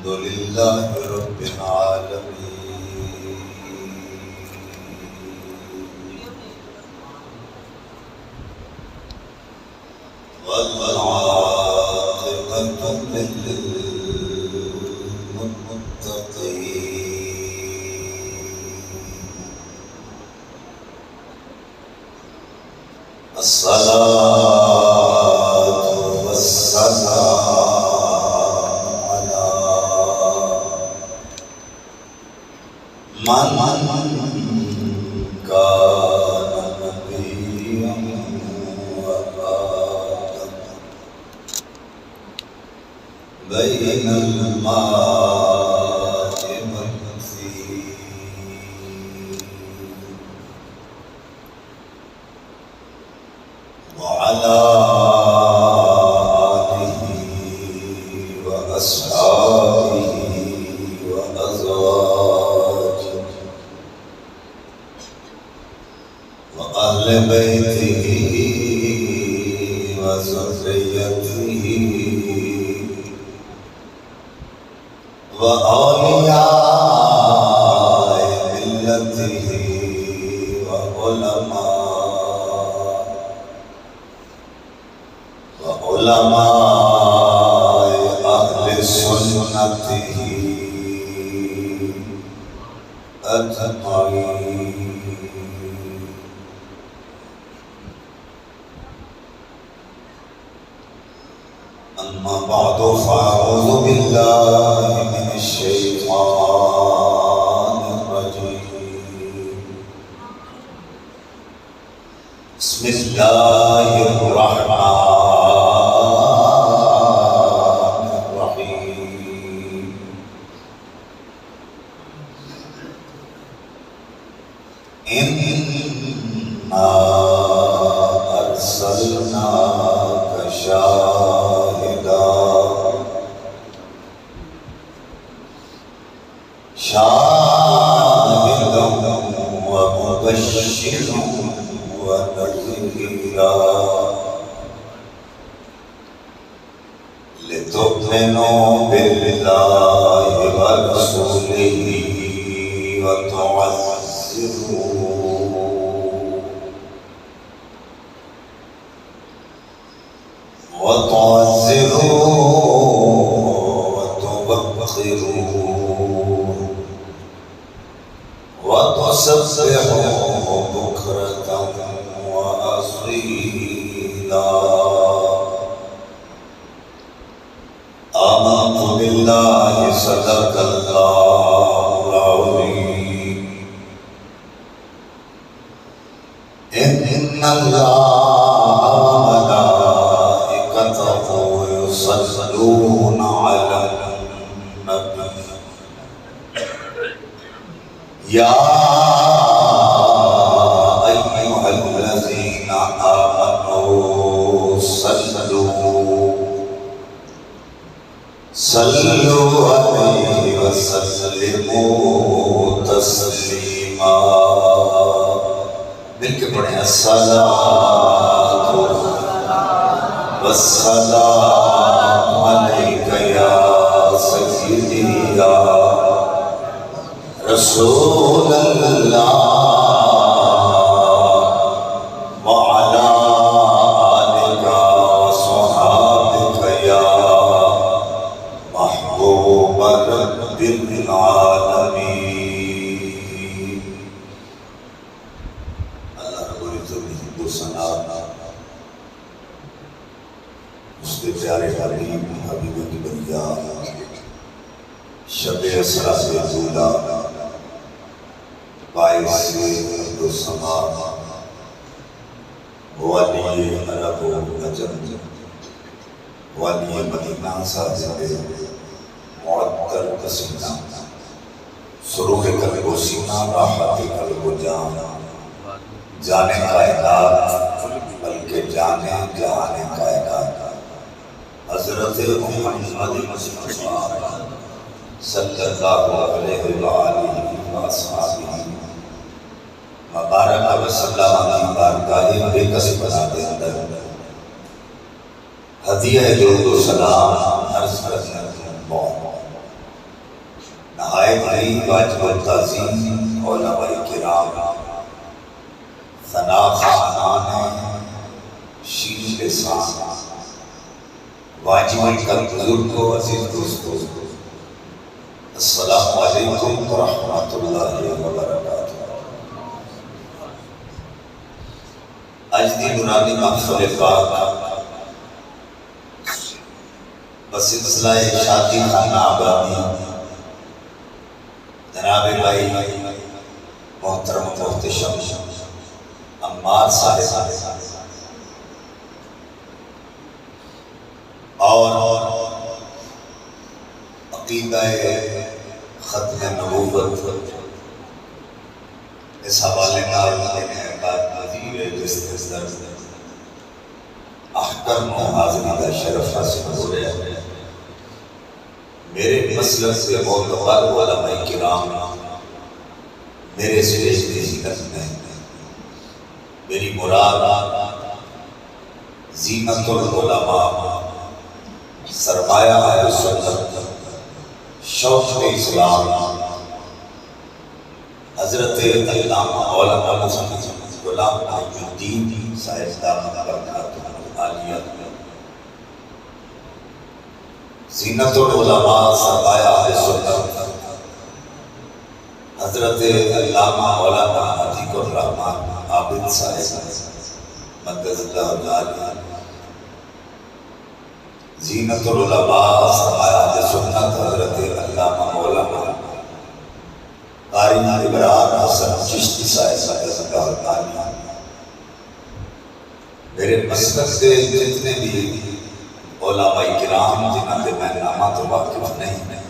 لله رب العالمين والعاقبة للمتقين الصلاة والسلام على من كان نبيا وآدم بين الماء والطين وعلى آله وأصحابه وأزواجه وأهل بيته وذريته وأولياء ملته وعلماء أهل سنته أجمعين. أما بعد فأعوذ بالله من الشيطان الرجيم. بسم الله الرحمن الرحيم. إنا أرسلناك شاهدا ومبشرا ونذيرا لتؤمنوا بالله ورسوله وتوقروه وتسبحوه بكرة وأصيلا. آمنت بالله صدق الله العظيم. إن الله وملائكته يصلون على النبي يا أيها الذين آمنوا صلوا عليه وسلموا تسلیما. مل کے پڑھیں الصلاۃ والسلام علیک یا سیدی یا رسول اللہ وعلی آلک وصحابک یا محبوب رب العالمین. اللہ رب العزت کو ثنا اس کے پیارے حبیب حبیب کی بنیا شب اسرا سے اولا باعث عبد السما ولی عرب و عجم ولی مدینہ صاحب معطر پسینہ سرور قلب و سینہ راحت قلب و جان جانے کائنات بلکہ جانے جہان کائنات حضرت محمد مصطفیٰ صلی اللہ علیہ وآلہ وآلہ مبارک وسلم کی بارگاہ بے کس بنا دے اندر ہدیہ درود و سلام عرض کرنے بہت نہایت ہی واجب التعظیم علماء کرام ثنا خانان شیر لسان واجب بزرگوں عزیز دوستوں السلام علیکم ورحمۃ اللہ وبرکاتہ۔ آج دی نورانی محفل پاک بسلسلہ شادی خانہ آبادی جناب بھائی محترم محتشم عمار صاحب اور عقیدہ ختم نبوت اس حوالے جس در احکم و حاضری کا شرف حاصل ہو رہا ہے۔ میرے مسلک سے معتبر علماء کرام میرے سٹیج کی زینت میں، میری مراد زینت العلماء سرمایہ اہل سنت شوق اسلام حضرت علامہ مولانا مفتی غلام محی الدین صاحب دامت برکاتہ عالیہ زینت العلماء سرمایہ اہل سنت حضرت علامہ مولانا عتیق الرحمن عابد صاحب مدد اللہ علیہ زینت العلماء سرمایہ اہل سنت حضرت علامہ مولانا قاری ابراہیم حسن چشتی صاحب مدد اللہ علیہ میرے مسلک سے جتنے بھی علماء کرام جنہاں دے میں نامہ تو واقف نہیں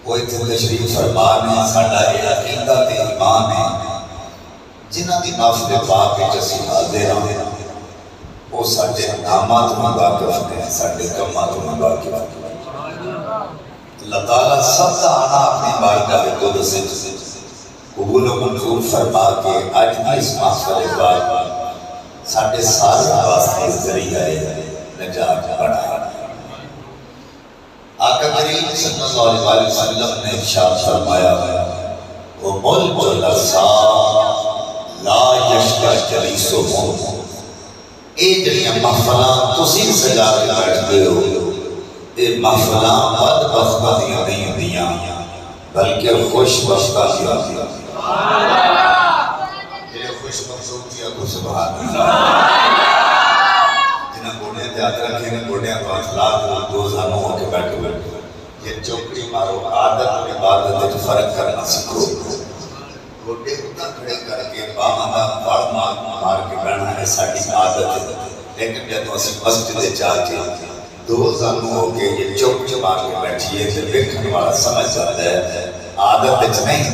وہ اتنے تشریف فرمان ہے ساڈا عقیدہ تے ایمان ہے جنہاں دی محفل پاک وچ اسی حاضر ہاں وہ ساڈے نامہ تو واقف ہیں ساڈے کماں تو واقف ہیں۔ اللہ تعالیٰ سب دا آنا اپنی بارگاہ قدس قبول و منظور فرما کے آج بھی اس محفل پاک ساڈے سارے واسطے ذریعہ نجات بنایا۔ آقا کریم صلی اللہ علیہ وسلم نے ارشاد فرمایا وہ ملک الارسال لا یشکر جلیسہم، اے جڑیاں محفلاں تسی سجا کے بیٹھتے ہو اے محفلاں بدبختاں دیاں نہیں ہوندیاں بلکہ خوش بختاں دیاں ہوندیاں۔ یہ خوش بختیاں کو سبحان اللہ جنہاں گوڑیاں یاد رکھیں گوڑیاں کو اخلاق دو زانوں ہو کے بیٹھو یہ چوکڑی مارو عادت اور عبادت فرق کرنا سکھو۔ گوڑے اتنا کھڑے کر کے باہاں پاڑ مار کے بیٹھنا ہے ساڑی عادت ہے، لیکن جب اسی مسجد جا کے دو زانوں ہو کے یہ چوکڑی مار کے بیٹھیے تو دیکھنے والا سمجھ جاتا ہے عادت نہیں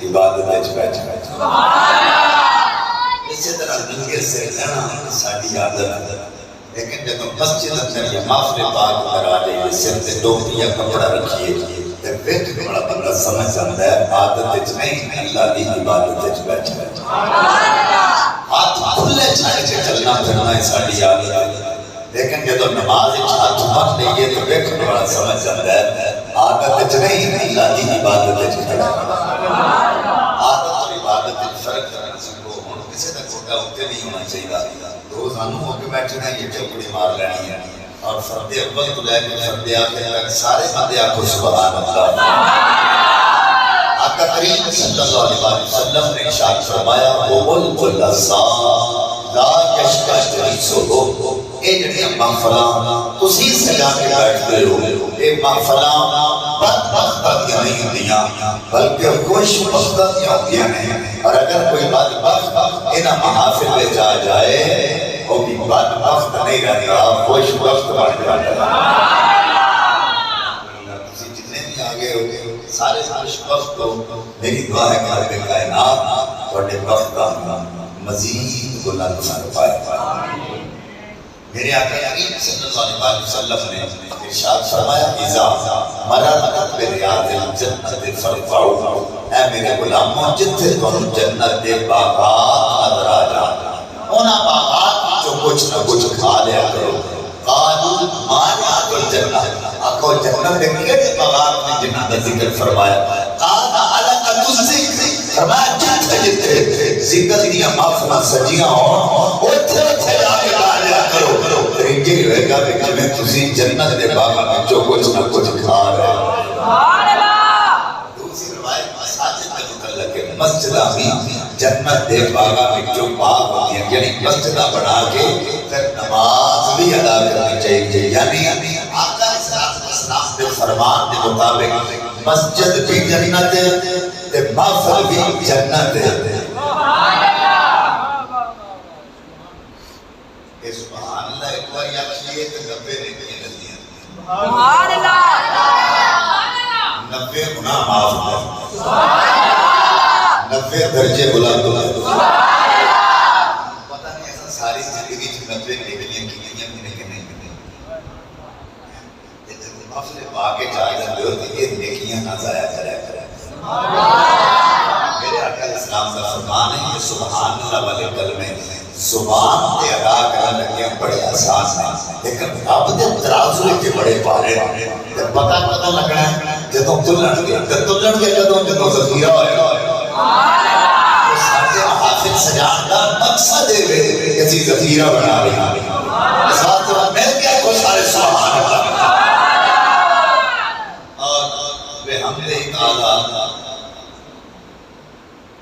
عبادت بیٹھ بیٹھا۔ اسی طرح ننگے سے رہنا ساڑی عادت ہے، لیکن جب مسجد اندر یہ محفل پاک اندر آ جائے سر تے ٹوپی یا کپڑا رکھیے تو دیکھنے والا بندہ سمجھ جاتا ہے عادت نہیں اللہ کی عبادت بیٹھ بیٹھا۔ ہاتھ کھلے چھاڑ کے چلنا پھرنا ہے ساڑی عادت ہے، لیکن جب نماز ہاتھ مت لئیے تو دیکھنے والا سمجھ جاتا ہے عادت نہیں اللہ کی عبادت بیٹھا۔ عادت اور عبادت فرق کرنا سکو، ہن کسی دا کوٹا ہوتے نہیں ہونا چاہیے، دو زانوں ہو کے بیٹھنا یہ چوکڑی مار لینی ہے اور فرد اول تو لے کے فرد آخر تک سارے بندے آخو سبحان اللہ۔ آقا کریم صلی اللہ علیہ وسلم نے ارشاد فرمایا وَمُلْكُ الْأَزْلَامِ لَا يَشْكَى جَلِيسُهُ، اے جڑیاں محفلاں تسی سجا کے بیٹھتے ہو اے محفلاں بدبختاں دیاں نہیں ہوندیاں بلکہ خوش بختاں دیاں ہوندیاں ہیں، اور اگر کوئی بدبخت انہاں محافل میں جا جائے وہ بھی بدبخت نہیں رہتا خوش بخت بن جاتا ہے۔ تسی جتنے بھی آگے ہو سارے خوش بخت ہو، میری دعا ہے کہ رب کائنات تھوڑے بختاں مزید بلند فرمائے۔ میرے آقا کریم صلی اللہ علیہ وسلم نے ارشاد فرمایا اذا مررت بریاض الجنت فرفعوا، اے میرے غلاموں جتھے تم جنت کے باغات نظر آ جانا انہاں باغات جو کچھ نہ کچھ کھا لیا کرو۔ قالوا مانعت الجنہ آقا جنت کے کیڑے مقام میں جنت کا ذکر فرمایا قال علقت الذکر فرمایا جتھے جتھے ذکر دیا محفل سجیاں ہوں اتھے اتھے جا کے گایا کرو رنجے ہوئے گا کہ میں تسی جنت دے باغ میں جو کچھ نہ کچھ کھا رہے سبحان اللہ دوسری روایت مساجد کے متعلق ہے مسجدہ بھی جنت دے باغ میں جو باغ ہوتی ہیں یعنی مسجدہ بنا کے پھر نماز بھی ادا کرنی چاہیے یعنی آقا اسلام کے فرمان کے مطابق مسجد بھی جنت ہے محفل بھی جنت ہے سبحان اللہ ایک بار یا کیے تو 90 نیکیاں ملتی ہیں سبحان اللہ 90 گناہ معاف ہے سبحان اللہ 90 درجے بلند ہے سبحان اللہ پتہ نہیں ایسا ساری زندگی 90 نیکیاں کیے ہیں کہ نہیں محفل پاک کے جا جاتے ہو تو یہ نیکیاں نہ ضائع کرے سبحان اللہ میرے آقا اسلام کا فرمان ہے یہ سبحان اللہ والے کلمے زبان تے ادا کرنے لگے بڑے آسان ہیں لیکن رب دے ترازو کے بڑے پارے ہیں پتہ لگنا ہے جدوں تلن گے جدوں ذخیرہ ہوئے سارے حافظ سجان کا مقصد ہے کہ اسی ذخیرہ بنا رہے ساتھ مل کے کو سارے سبحان اللہ اور بے حمد تعالی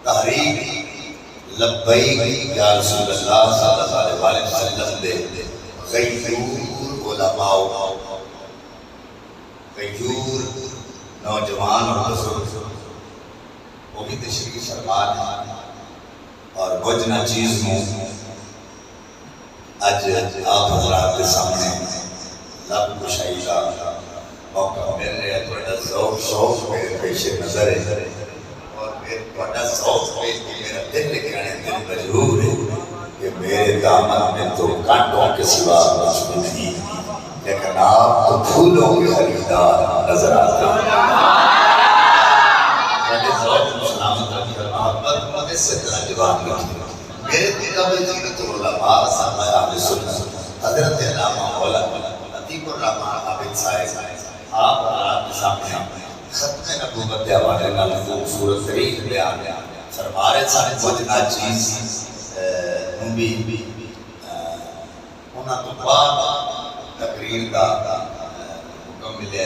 تحریک لبیک یا رسول اللہ صلی اللہ علیہ وسلم دے غیور علماء غیور نوجوان اور بزرگ وہ بھی تشریف فرما ہے اور بجنا چیز میں آج آپ حضرات کے سامنے لب کشائی کا موقع مل رہا ہے تو ذوق شوق میرے پیش نظر ہے بڑا ذوق ہے کہ میرا دل کہنے دل مجبور ہے کہ میرے دامن میں تو کانٹوں کے سوا کچھ بھی نہیں لیکن آپ تو پھولوں کے خریدار نظر آتے ہیں میرے ذوق کو سلامت رکھیں محبت مجھے سے لاجواب رکھیں میرے دل کا زینت العلماء سامع اہل سنت حضرت علامہ مولانا عتیق الرحمن عابد صاحب آپ کے سامنے ختم نبوت کے حوالے نال خوبصورت ترین بیان فرما رہے سارے بجنا چیز بھی انہاں تو بعد تقریر کا حکم ملے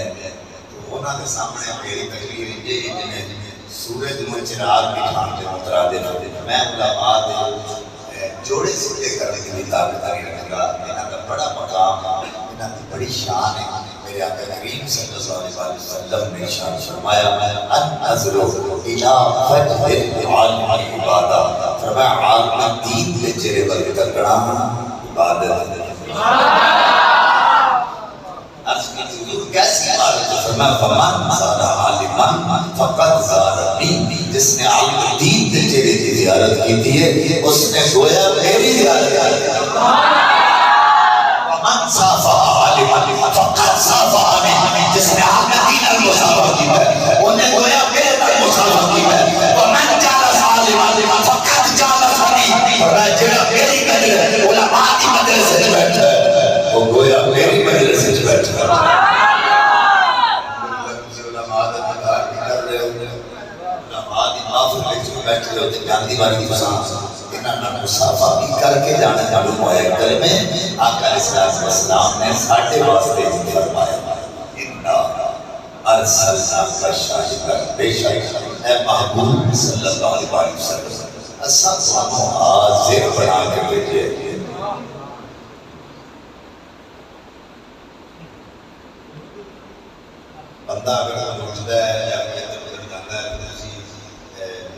تو انہاں کے سامنے میری تقریر یہ جنہیں سورج میں چراغ کی ٹھان کے مترادف میں علماء دے جوڑے سلے کرنے کے لیے طاقت نہیں رکھا انہاں کا بڑا مقام انہاں کی بڑی شان ہے میرے آقا کریم صلی اللہ علیہ وسلم نے شان فرمایا ان-نظر الى فجر عالم عبادہ فرمایا عالم دین کے چہرے پر تکڑا عبادت عرض کی حضور کیسی عبادت فرمایا فمن زار عالما فقد زارنی جس نے عالم دین کے چہرے کی زیارت کی تھی اس نے گویا میری زیارت کی ومن صافہ عالما فقد صافحنی جس نے عالم دین کی مصافحہ کی ہے انہیں گویا میرے پر مصافحہ کی ہے ومن جالس عالما فقد جالسنی اور جڑا میری مجلس علماء کی مجلس سے بیٹھا ہے وہ گویا میری مجلس سے بیٹھا ہے بیٹھے ہوتے جاندی والی مسافہ انہاں مسافہ بھی کر کے جانا معلوم ہوا ہے کلمے آقا علیہ السلام نے ساڑھے واسطے فرمایا انا ارسلناک شاہدا بے شک اے محبوب صلی اللہ علیہ وسلم اساں تانوں حاضر بنا کے بھیجے بندہ اگر مجھتا ہے یا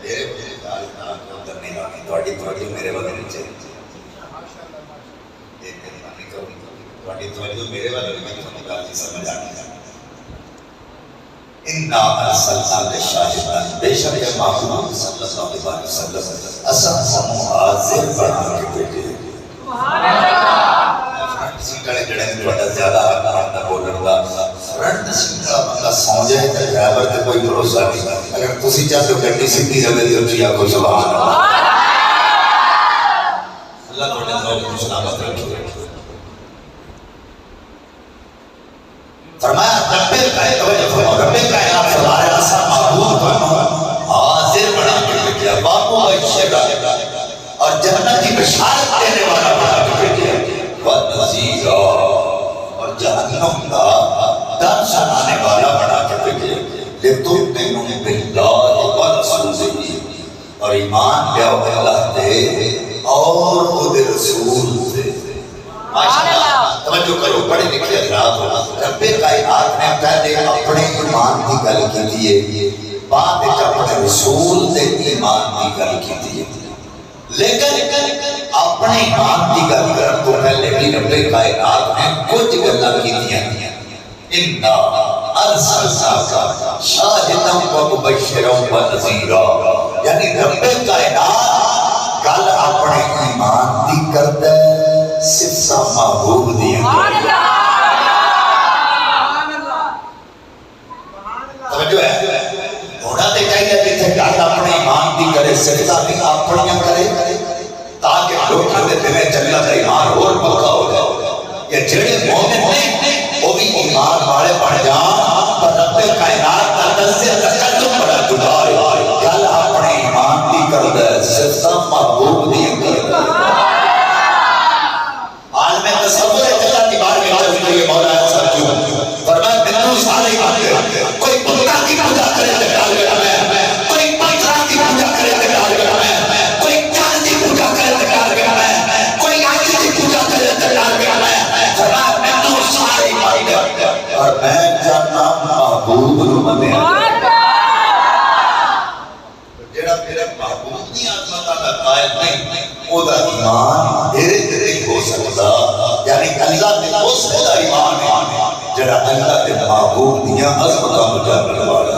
میرے بجے داری ناک اندر نہیں آنی توڑی توڑی میرے والے نہیں چاہیے ایک مہربانی کروں توڑی توڑی میرے والے نہیں تو نکال جی سمجھ آنی ہے اِنَّا أَرْسَلْنَاكَ شَاهِدًا بے شک ہے محبوب صلی اللہ علیہ وسلم اساں ہم حاضر بنا کے بھیجے سبحان اللہ فرنٹ سیٹڑے جڑے بڑا زیادہ حق نہ بولن دا فرنٹ سیٹڑا بندہ سو جائے تے ڈرائیور تے کوئی بھروسہ نہیں اگر تسی چاہتے ہو گڈی سیدھی رہے تے اچھی آکھو سبحان اللہ اللہ تواڈے ذوق کو سلامت رکھے اور ایمان لیا اللہ دے اور خود رسول دے. ماشاءاللہ توجہ کرو بڑے لکھے حضرات ہو. رب کائنات نے پہلے اپنے ایمان کی گل کی ہے بعد وچ اپنے رسول دے ایمان کی گل کی ہے. لیکن اپنے ایمان کی گل کرن تو پہلے بھی رب کائنات نے کچھ گلاں کیتیاں. انا ارسلناک شاہدا و مبشرا و نذیرا. یعنی رب کائنات گل اپنے ایمان دی کردا ہے صرف محبوب دی. توجہ ہے ہونا تے چاہیے جتھے گل اپنے ایمان دی کرے صرف بھی اپنیاں کرے تاکہ لوکاں دے دل وچ اللہ دا ایمان اور پکا ہو جائے. یہ جڑے مومن نے وہ بھی ایمان والے بن جان پر رب کائنات دا تذکرہ تقدم بڑا جدا ہے. گل اپنے ایمان دی کردا ہے صرف محبوب دی کردا ہے. عالم تصور اللہ کی بارگاہ میں ہوئے مولا صاحب کیوں فرمایا بنو سارے باتیں کوئی بتا کی پوجا کرے تے ڈال گیا میں کوئی پتھر کی پوجا کرے تے ڈال گیا میں کوئی چاند کی پوجا کرے تے ڈال گیا میں کوئی آگ کی پوجا کرے تے ڈال گیا میں. فرمایا بنو سارے باتیں اور میں جاننا محبوب نو منیا جڑا میرے محبوب دی عظمت دا قائل نہیں او دا ایمان نہیں ہو سکتا. یعنی اللہ نے اس دا ایمان ہے جڑا اللہ کے محبوب دیاں عظمتاں نو جاننے والا.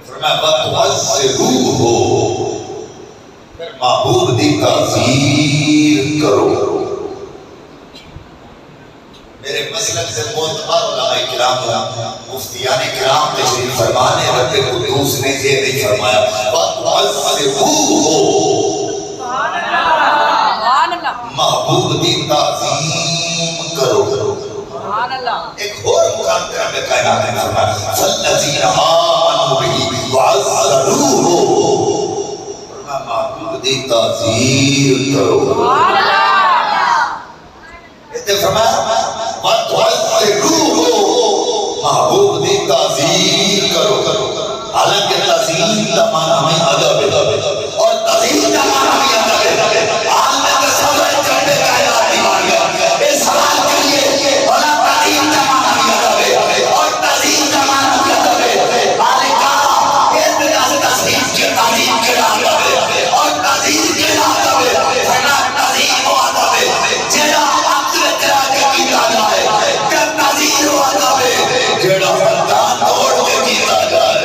فرمایا وَتُعَزِّرُوهُ پھر محبوب دی تعظیم کرو. میرے مسلک سے معتبر علماء کرام مفتیان کرام تشریف فرمانے رب قدوس نے یہ نہیں فرمایا وَتُعَزِّرُوهُ محبوب دی تعظیم کرو. ایک اور مقام پر رب کائنات نے فرمایا فَالَّذِينَ آمَنُوا بِهِ وَعَزَّرُوهُ محبوب دی تعظیم کرو. اتنے فرمایا وَتُعَزِّرُوهُ محبوب دی تعظیم کرو. حالانکہ تعظیم کا معنی ہمیں ادب ہے اور تعظیم کا معنی ہمیں ادب ہے. عالم تصور کرنے کا علاقی بن گیا اس سوال کے لیے اور تعظیم کا معنی ہمیں ادب ہے اور تعظیم کا معنی ہمیں ادب ہے. مالکہ اس طرح سے تعظیم کے ادب ہے اور تعظیم کے ادب ہے. فرنا تعظیم و ادب ہے جیڑا عقل کرا کے کیتا جائے کہ تعظیم و ادب ہے جیڑا فردان توڑ کے کیتا جائے.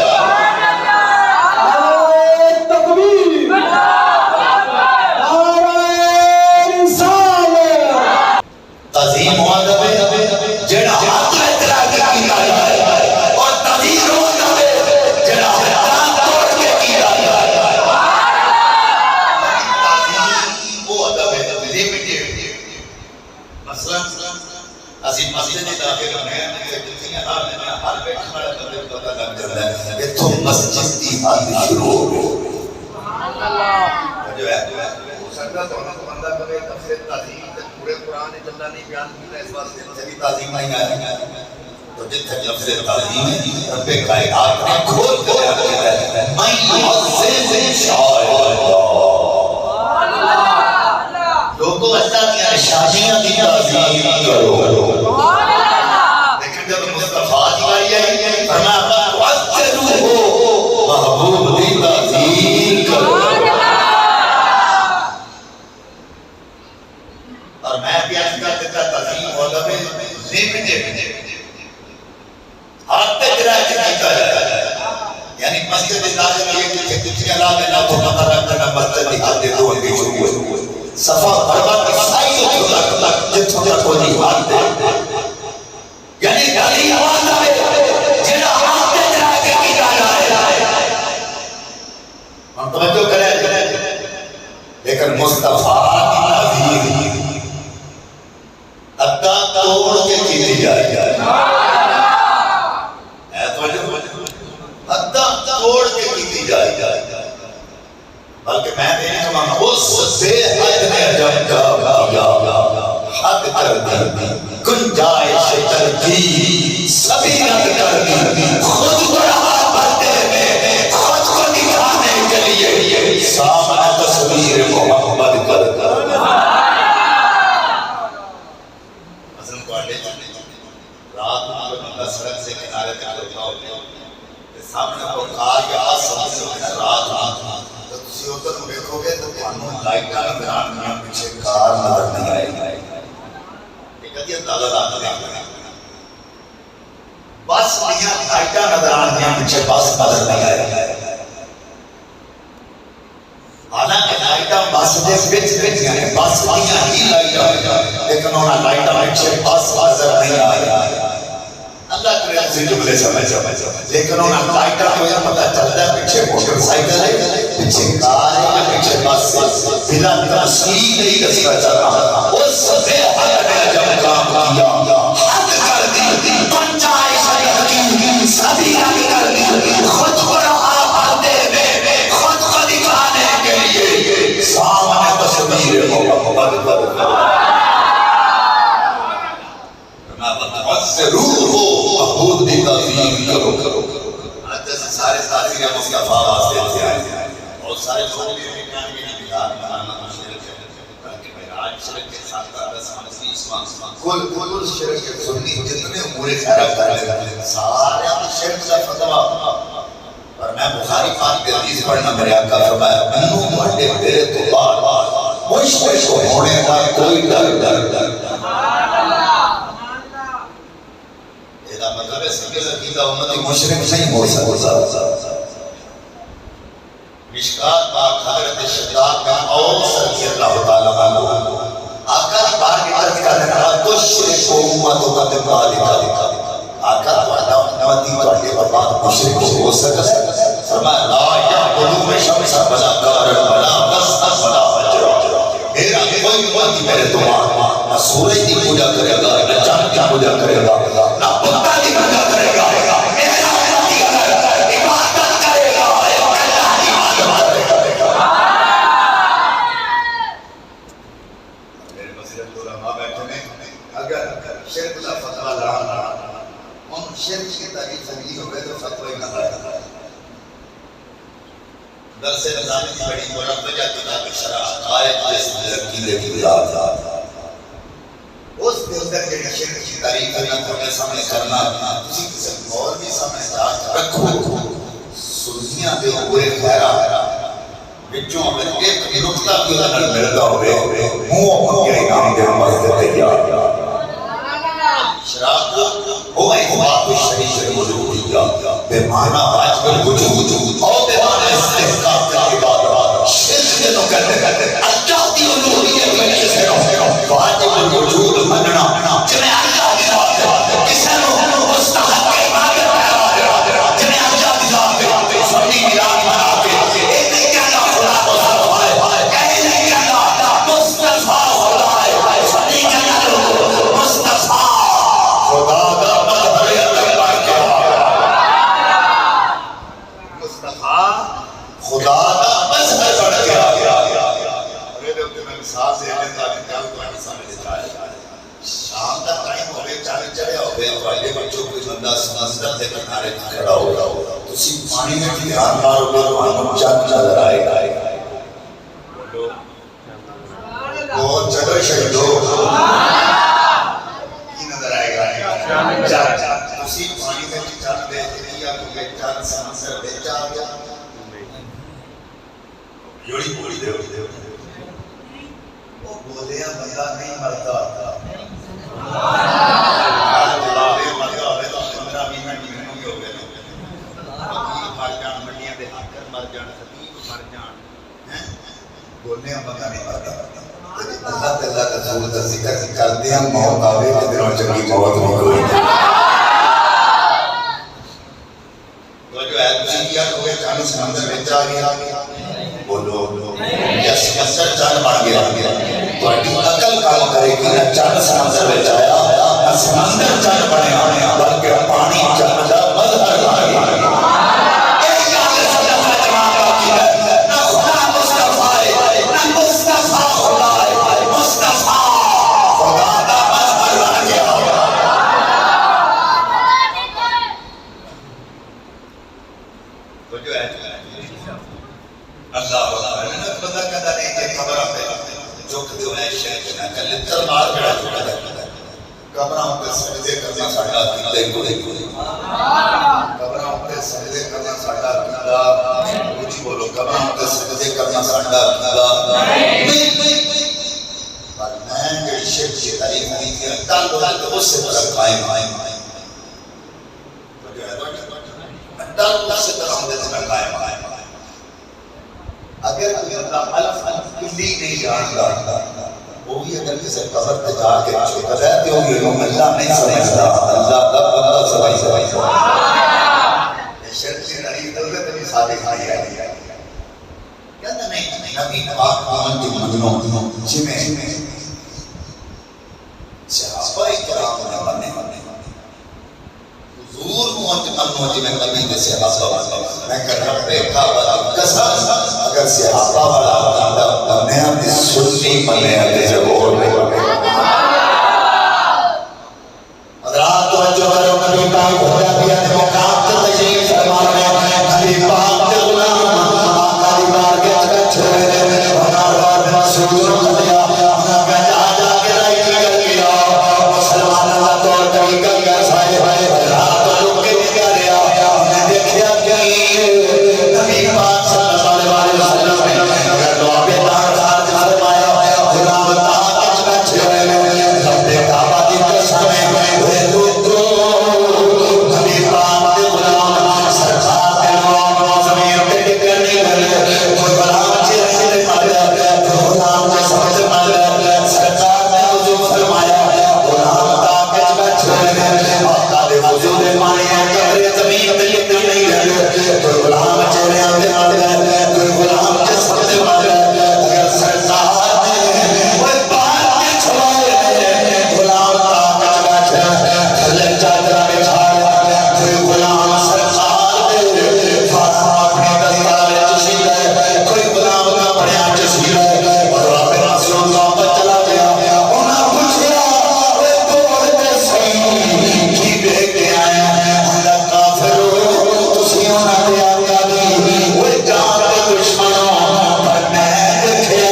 تعظیم و ادب ہے جیڑا عقل کرا کے کیتا جائے اور تعظیم و ادب ہے جیڑا فردان توڑ کے کیتا جائے. تعظیم و ادب ہے لمیٹڈ. مثلا اسی مسجد میں داخل ہونے ہیں ہر بیٹھنے والے بندے کو پتہ لگ جاتا ہے کہ تو مسجد کی حد شروع ہو گئی. جو ہے ہو سکتا تو بندہ کرے تفسیر تعظیم پورے قرآن اللہ نے بیان کیا اس واسطے سے تعظیم نہیں آیا تو جتنے لفظ تعظیم ہے رب کائنات نے کھول کے بیان کیا ہے میں معزز شاعر لوگوں اللہ کی شادیاں دی تعظیم کرو. لیکن جب مصطفیٰ کی باری آئی فرمایا وَعَزِّرُوهُ محبوب دی تعظیم کرو. اور میں بھی آج کا دیتا تعظیم و ادب لمیٹڈ ہاتھ تک رہ کے کیتا جائے. یعنی مسجد داخل کیے کہ کچھ اللہ میں نہ تو پتہ رکھتا نہ مسجد دکھاتے دو ان کی شروع ہوئے صفا برباد عیسائی تک جتوں تک کوئی ہاتھ دے. یعنی گالی آواز آئے جڑا ہاتھ تک رہ کے کیتا جائے. ہم توجہ کریں لیکن مصطفیٰ کی تعظیم حتیٰ توڑ کے کی جائے. حتیٰ توڑ کے کی جائے. بلکہ میں نے کہا اس بے حد نے عجب کیا حد کر دی گنجائش کر دی سبھی رد کر دی خود بڑا بڑھتے میں خود رات کو بندہ سڑک سے کنارے تک کھڑا ہو گیا سامنے کو کار یا بس سمجھ رات تو تسی ادھر دیکھو گے تو تمہیں لائٹاں نظر آنگیاں پیچھے کار نظر نہیں آئے گی ایک ادھی اندازہ لاتا دیکھ لیں بس دیاں لائٹاں نظر آنگیاں پیچھے بس نظر نہیں آئے گی حالانکہ لائٹاں بس دے وچ ہیں بس دیاں ہی لائٹاں لیکن انہاں لائٹاں پیچھے بس نظر نہیں آئے اللہ کرے سے جملے سمجھ لیکن انہاں لائٹاں تو یہ پتہ چلتا ہے پیچھے موٹر سائیکل ہے پیچھے کار ہے پیچھے بس بلا تفصیل نہیں دستا چلا اس سے حد نے جب کام کیا حد کر دی گنجائش نہیں سبھی حد کر دی خود کو رہا پاتے میں خود کو دکھانے کے لیے سامنے تصویر محمد ضرور ہو محبوب دی تعظیم کرو جیسے سارے ساتھی مصطفیٰ واسطے تھے آئے اور سارے لوگ بھی امریکان کے لیے بلاد بنانا شرک ہے بلکہ معراج شرک کے ساتھ کل شرک کے سنی جتنے امور خیرات کر لے سارے شرک کا فتویٰ اور میں بخاری پاک کے حدیث پڑھنا میرے آقا فرمایا منو مہڈے میرے تو بعد مشرک ہونے کا کوئی ڈر مطلب ہے سنگل عقیدہ امتی مشرک نہیں ہو سکتا مشکات پاک حضرت شداد کا اوس رضی اللہ تعالیٰ عنہ آقا بار کی طرف کا دینا تشرک و امت و قدم آلکا آقا وعدہ امتی تو اٹھے بابا مشرک ہو سکتا فرمایا لا یعبدو میں شمس بلا کارن بلا بستا بلا حجر میرا کوئی امتی میرے تمہار نہ سورج کی پوجا کرے گا نہ چاند کی پوجا کرے گا نہ بتا کی پوجا کرے گا میرا امتی اگر عبادت کرے گا اللہ کی عبادت کرے گا میرے مسجد علماء بیٹھے میں اگر شرک کا فتوہ لڑانا ان شرک کی تعریف سنگی ہو گئے تو فتوہ نہ لڑانا درس نظامی کی بڑی مربجہ کتاب شرع آیت جس عقیدے کی بلاد اس دے اندر کے شرک کی تعریف کرنا تمہیں سامنے کرنا کسی قسم اور بھی سامنے جا رکھو سنیاں دے ہوئے خیرہ بچوں میں ایک نقطہ کی ادھر ملتا ہوئے منہ اپن کے انعام دے مسجد تیار شراب وہ احباب شریف وجودیہ بے معنی واجب الوجود اور بے معنی استحقاق کا عبادت شرک کے تو کہتے ہیں اللہ دی الوہیت میں کسے واجب الوجود مننا جنہیں اللہ دی ذات کسے مستحق عبادت جنہیں اللہ دی ذات سنی ملاد منا کے ایک نہیں کہنا خدا کو سرفائے ایک نہیں کہنا مصطفیٰ خدا ہے سنی کہنا مصطفیٰ خدا دا مظہر اکبر کیا مصطفیٰ خدا دا مظہر بڑھ گیا میرے دوتے میں مثال سے ہمیں تاکہ کیا تو ہمیں سامنے جائے شام کا ٹائم ہوئے چاہے چڑھے ہوئے والے بچوں کوئی بندہ سمندر دے کنارے کھڑا ہوگا تو اسی پانی میں کی دھیان مارو گے پانی چند نظر آئے گا وہ چلو شہدو اسی پانی میں چند بہتری یا کوئی چند سمندر بیچا گیا یوڑی پوڑی دے وہ بولیا بندہ نہیں مرتا مرگا ہوئے تو 15 منٹ ہی ہو گئے مر جان منڈیاں دے حاکم مر جان خطیب مر جان بولنے بندہ نہیں مرتا اللہ تعالیٰ رسول کا ذکر کرتے ہیں موت آوے کے دنوں چنگی موت نہیں کوئی تو جو ایلچیاں ہوئے چاند سمندر میں جا گیا بولو یا سمندر چاند بڑھ گیا تو اٹھی عقل کام کرے گی نہ چاند سمندر میں جایا نہ سمندر چاند بڑھے بلکہ پانی چاند جا مظہر بڑھ گیا قبرہ ہوتے سجدے کرنا ساڈا کیتے کوئی قبراں تے سجدے کرنا ساڈا کیتا اونچی بولو قبراں تے سجدے کرنا ساڈا کیتا نہیں پر میں جڑی شرک کی تعریف کی تھی کل تو اس سے طرف قائم ڈر اس سے طرح ہمیں میں قائم اگر اللہ الف کلی نہیں جانتا وہ بھی اگر کسی قبر پہ جا کے چھوٹا رہتے ہو یہ لوگ اللہ نہیں سمجھتا اللہ کا بندہ سمجھتا یہ شرک کی تعریف دولت بھی صادق آئی ہے کہتا نہیں نبی پاک آمن کی مجنوں جمیں صحابہ کرام نے بنے حضور موجی میں کبھی دے صحابہ والا میں کہ رب کعبہ کی قسم اگر صحابہ والا بندہ بنے اپنی سنی بنے اپنے جبور میں حضرات توجہ کرو نبی پاک خدا دیا نے مقام کے تشریف فرما رہے ہیں نبی پاک کے غلام آقا دی بارگاہ میں چھوڑے ہونا رواد مسعود رضی اللہ عنہ کا جا کے رائی کر گیا مسلمان کا طور طریقہ کیسا ہے حضرات نبی پاک صلی اللہ علیہ وسلم اگر دعا پہ دار خارج فرمایا غلام تاکچ بچے ہوئے رب کعبہ کی قسم ہوئے لوگو نبی پاک کے غلام سرکار کے نوام زمین پہ ٹکرنے والے کوئی غلام چہرے سے مر کوئی غلام کے سمجھ مر سرکار نے وضو فرمایا غلام تاکچ بچے ہوئے آقا دے وضو دے پانی کہرے زمین پہ ٹکر نہیں رہے کوئی غلام چہرے آتے مر گئے کوئی غلام کے سمجھ مر گئے اگر سرکار نے کوئی بات کے چھوائے غلام تاکچ بیٹھے تھلے چادرہ بچھایا کوئی غلام سرکار دے فارم اپنی دستار چسی گئے کوئی غلام کا پڑیا چسی گئے اور رب رسول اللہ پر چلا گیا انہاں پوچھیا وہ بولتے صحیح کی دیکھ کے آئے اللہ کافر تسی انہاں دے آقا دی وہ جان دے دشمنوں پر میں دیکھے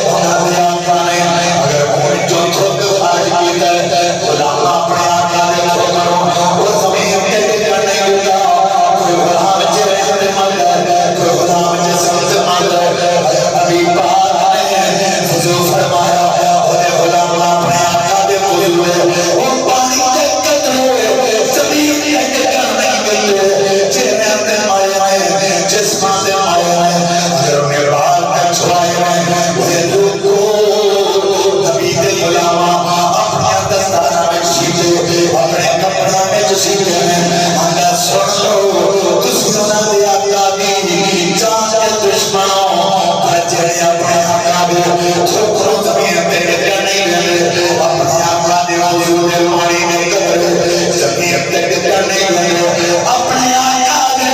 انہاں دے آقا نے اگر کوئی جو تھوک خارج کیتا ہے غلام اپنے آقا دے کھو کرو وہ زمین کے ٹکر نہیں ہوتا کوئی غلام چہرے سے مر گئے کوئی غلام جسم سے مر گئے نبی پاک نے وضو فرمایا اور غلام اپنے آقا دے وضو ہے وہ پانی کے قطرے زمین کے ٹکر نہیں گئے چہرے سے مر گئے جسم سے مر گئے اگر انہیں بال تک چھوائے وہ لوگو نبی دے غلام اپنے دستانہ میں سیتے اپنے کپڑا میں سیتے اگر سن لو تسی انہاں دے آقا دی جان کے دشمنوں جڑے اپنے آقا دے ٹھوکروں زمین پہ ٹکر نہیں گئے اپنے آقا دے وضو دے پانی میں قبر زمین پہ ٹکر نہیں گئے اپنے آقا دے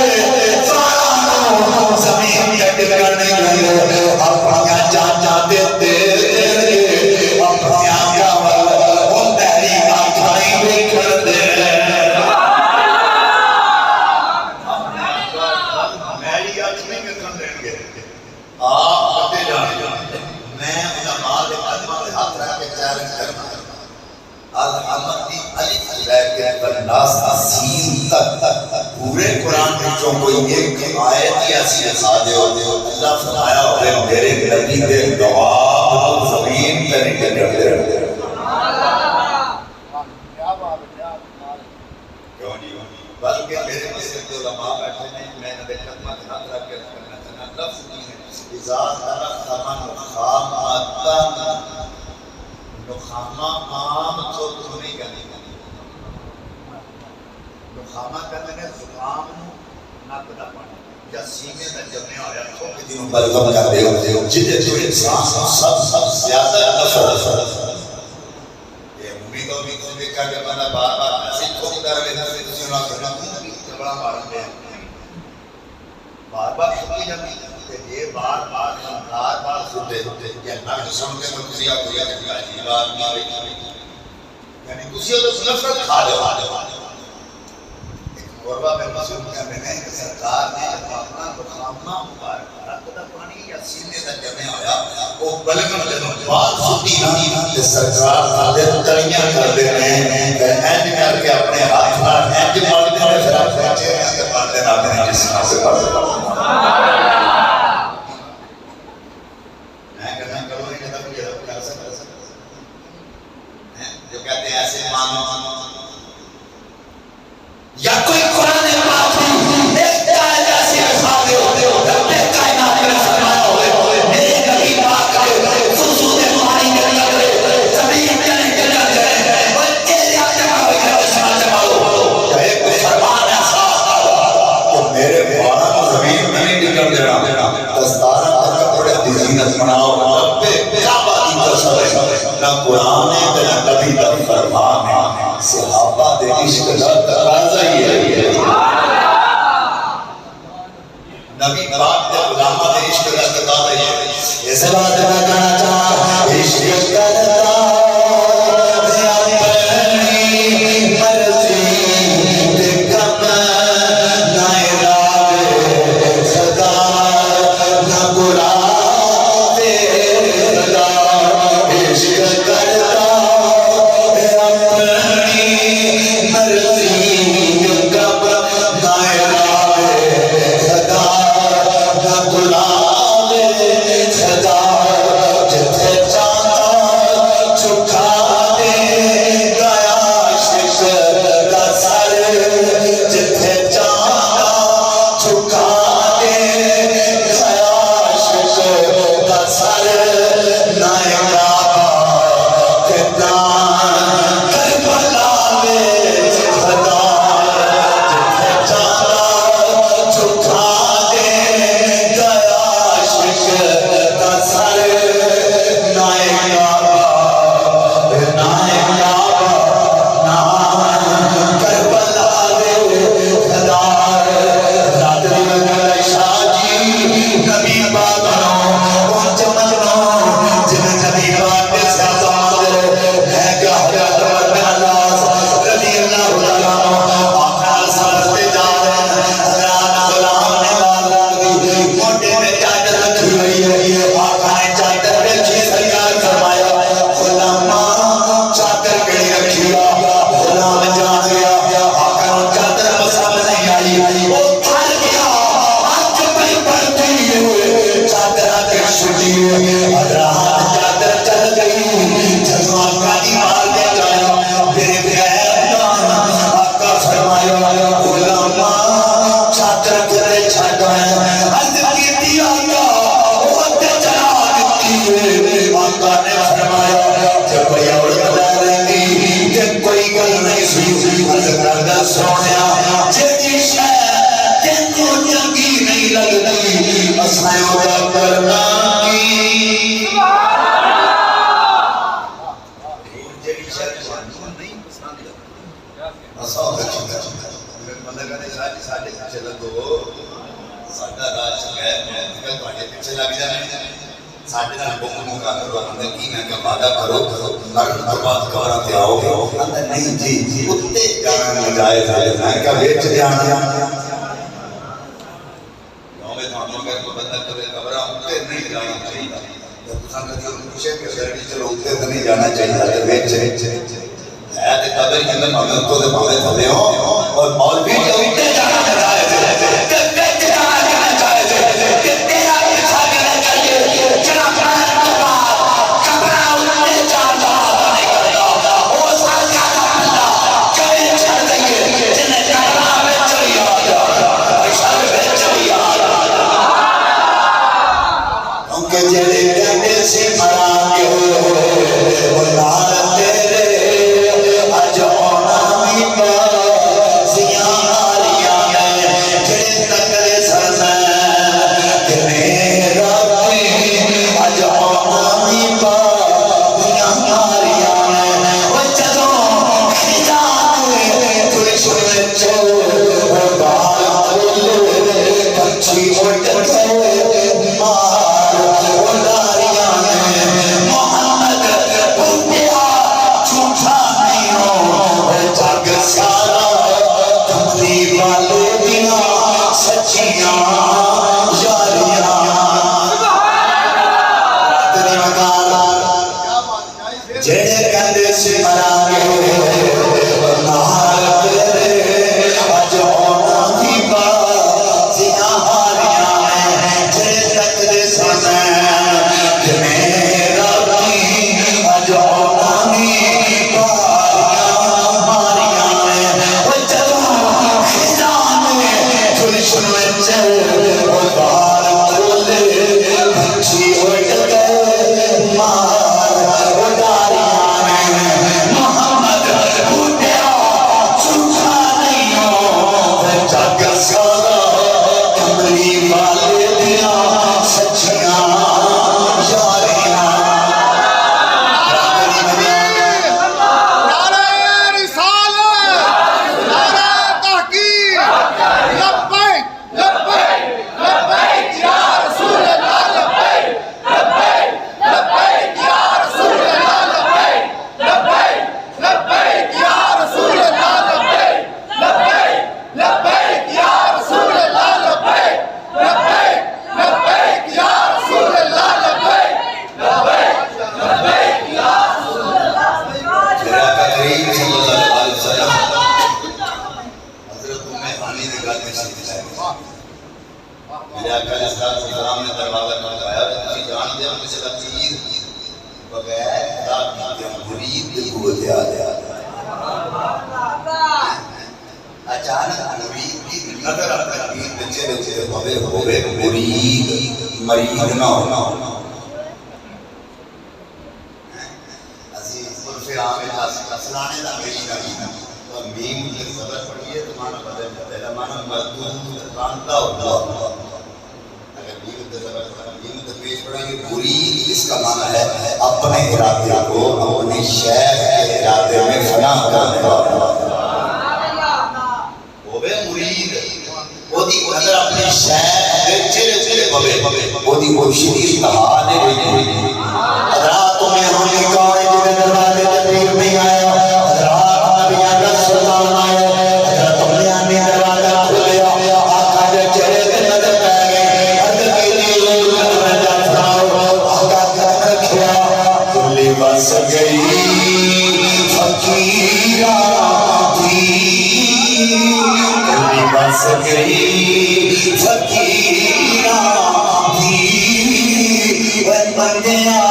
فارانوں زمین پہ ٹکر نہیں گئے اپنی جان جاتے دیر اپنے آقا والا وہ تیری آنکھیں بھی کر دے میری آنکھیں بھی کر دیں گے آپ بتے جانے میں علماء دے قدمہ دے ہاتھ رہ کے چیلنج کرنا الحمدی الف لے کے بناس سین تک پورے قرآن میں جو کوئی ایک آیت ایسی دکھا دے اللہ فرمایا ہوئے میرے نبی دے دعا زمین پہ نہیں ٹکرتے رہتے بلکہ میرے مسئلے کے علماء بیٹھے نہیں میں نے قدمہ دے ہاتھ رہ کے کرنا چاہنا لفظ نہیں ہے اذا درخت من خامتن نخامہ عام تو نہیں کہنی نخامہ کہنے نے زکام نک دا پانی یا سینے میں جمنے آیا تھوک دنوں بلغم کر دے جدے جو انسان سب زیادہ نفر یہ امیدوں بھی کہا کہ بنا بار بار ایسی تھوک در لینا سے تسی انہاں کرنا جبڑا مارن دے بار بار سکی جاتی یہ بار بار سنتے یا نک سنتے تو کسی آپ کو یا کہ عجیب آدمی یعنی کسی ہو تو نفرت کھا دے ایک غربہ میں مسئول کیا میں نے کہ سرکار نے اپنا خامہ مبارک رکھ دا پانی یا سینے دا جمع ہویا وہ بلغم جنوں بات سٹی نا تے سرکار دے تلیاں کر دے ہیں اینج کر کے اپنے ہاتھ نال اینج مار دے ہیں پھر اپنے چہرے تے مار دے اپنے جسم سے پڑھ دے میں کہنا کرو یہ کتاب یہ کر سکتا ہے جو کہتے ہیں ایسے مانو یا کوئی قرآن پاک ایک کائنات ایسی اصحاب ہو رب کائنات میں فرمایا ہوئے میرے نبی پاک کے سوسو دے پانی کے لگے زمین جنے کے لگے اور تیرے جمع ہوئے کہ اسمان جمع ہو ایک فرمان ایسا کہ میرے بارہ کو زمین میں نہیں نکل دینا دستارہ کا کپڑے دی زینت بناؤ رب کعبہ کی قسم نہ قرآن ہے نہ نبی کا فرمان ہے صحابہ دے عشق دا تقاضا ہی ہے نبی پاک دے غلامہ دے عشق دا تقاضا ہی ہے اس بات میں کہنا چاہا عشق کرتا اپنی مرضی دے کم نہ ارادے صدا نہ قرآن دے صدا عشق کرتا Ziyan میرے آقا علیہ السلام نے دروازہ کھٹکایا تو کسی جان دے کسی کا تیر بغیر خدا کی مرید کی قوت آ گیا اچانک مرید کی نظر تکبیر بچے بچے ہوئے مرید مرید نہ ہونا عزیز عرف عام اصلانے دا مرید آگینا اور میم کی صبر پڑھئے تو مانا بدل جاتا ہے مانا مردود راندہ ہوتا اگر میم کی صبر پیش پڑھا کہ مرید اس کا معنی ہے اپنے ارادے کو اپنے شیخ کے ارادے میں فنا کرنے والا ہوئے مرید وہ دی نظر اپنے شیخ کے چلے چلے وہ دی مرشدی تحانے ہوئی حضرات تمہیں ہمیں کہا جنہیں دروازے تقریر نہیں آیا حضرات نبیان کا سلطان آیا حضرات تمہیں ہمیں دروازہ کھولیا آقا جو چہرے کے نظر پہ گئے حد کے لیے نظر جاتا آقا کر رکھیا کلی بس گئی فقیرہ تھی کلی بس گئی فقیرہ تھی وہ بندیاں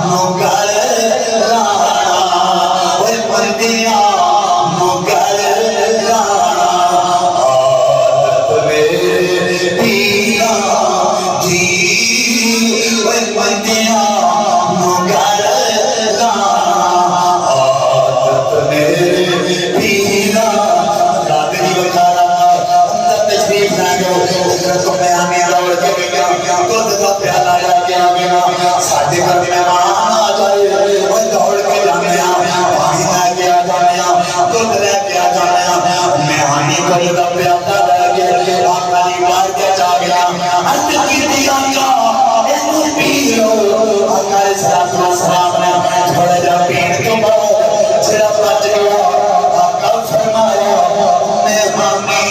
مگر رانا وہ بندیاں مگر رانا عادت میرے پینا تھی وہ بندیاں مگر رانا عادت میرے پینا قادری بتا رہا اندر تشریف نہ گو تو میں ہمیں روڑ کے گیا خود کا پیالہ جا کے آگیا ساتھے کر مہمان آ جائے وہ دوڑ کے جانے پانی لے کے آ جانے خود لے کے آ جانے مہانی خود کا پیالہ لے کے آقا نے بار کے جا گیا عرض کی تھی آقا اینو پی لو آقا علیہ السلام نے تھوڑا جا پین تو بعد چھڑا بچ گیا آقا فرمایا مہمانی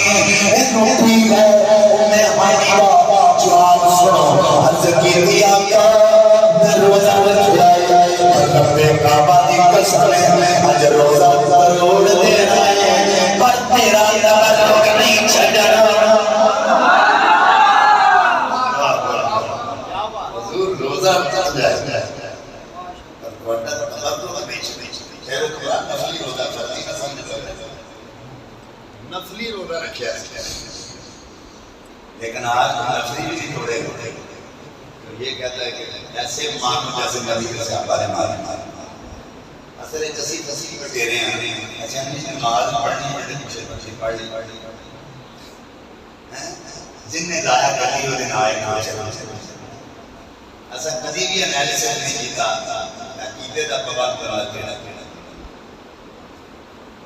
اینو پی لو مہمانی جواب سنو عرض کی تھی آقا میں روزہ چھڑائے رب کعبہ دی قسم اج روزہ توڑ دینا ہے پر تیرا تعلق نہیں چھڈنا حضور روزہ چھڑ جائے پر بڑا تمام بیچ خیر خدا نفلی روزہ فرضی کا سمجھ نفلی روزہ رکھیا ہے لیکن آج نفلی بھی نہیں توڑے ہوتے یہ کہتا ہے کہ ایسے مانو جیسے نبی کے صحابہ نے مانے اثر جسی تسی پر ڈیرے ہیں اچھا ہم نے نماز پڑھنی پڑھنی پڑھنی جن نے ضائع کرنی وہ دن آئے نہ ایسا کبھی بھی انالیسس نہیں کیتا عقیدے دا پابند بنا دینا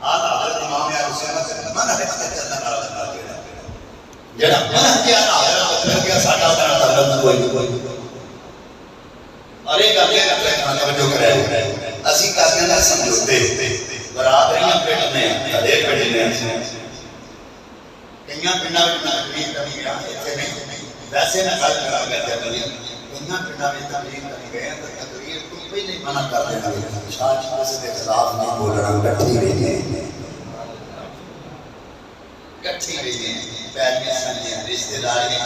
حضرت امام علیہ السلام منع ہے چلنا نہ دینا جڑا منع کیا نہ حضرت کیا ساڈا تعلق کوئی اور ایک اگلے کھانے میں جو کرے اسی کہتے ہیں سمجھوتے برادریاں پڑھنے کدے پڑھنے کئیاں پنڈاں میں تقریر کرنی گیا ایتھے نہیں ویسے نہ گل کرا کرتے کدی کئیاں پنڈاں میں تقریر کرنی گئے تو تقریر کو پہلے ہی منع کر دینا شاہ کسی کے خلاف نہیں بولنا کٹھی رہی ہیں کٹھی رہی ہیں پیاریاں سنیاں رشتہ داریاں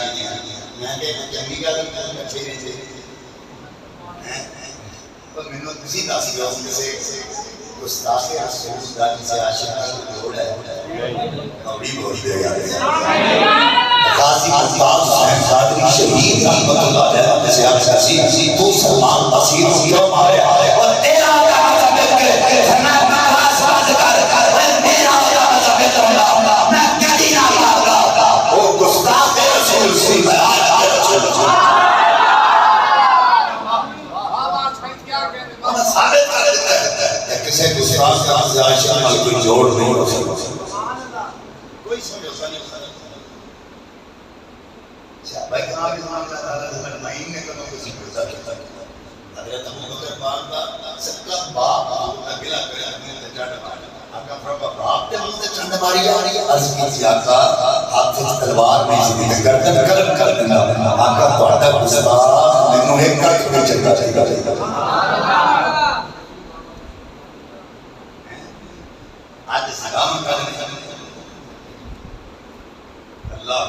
میں کہ چنگی گل کٹھی رہی پر میں نے کسی داسی گیا ان سے گستاخ رسول اللہ سے عاشق کا جوڑ ہے کبھی بہت دے گا غازی ممتاز حسین قادری شہید رحمت اللہ علیہ سے آپ شاسی تو سلمان بصیر کیوں مارے اور تیرا کہا ثابت کرے فرمایا اپنا آواز باز کر میرا کہا ثابت ہوگا میں کبھی نہ مارگا وہ گستاخ رسول سے بیان کے رسول ثابت کر دیتا ہے کسی گستاخ کا عاشق مل کوئی جوڑ نہیں ہو سکتا کوئی سمجھوتا نہیں ہوتا بھائی کہاں بھی زمان اللہ تعالیٰ حضرت معین نے کہا کسی پرزا کہتا حضرت ابو بکر پاک کا سکا باپ کا گلہ کرے اپنے سے چاند ماریا آقا فرما باپ تے مجھے چاند ماریا عرض کی تھی آقا ہاتھ سے تلوار میں زندگی میں گردن کرم کر دینا آقا توڑا گستاخ میں نوہے کا کبھی چلتا چاہیے آج سلام کرنے اللہ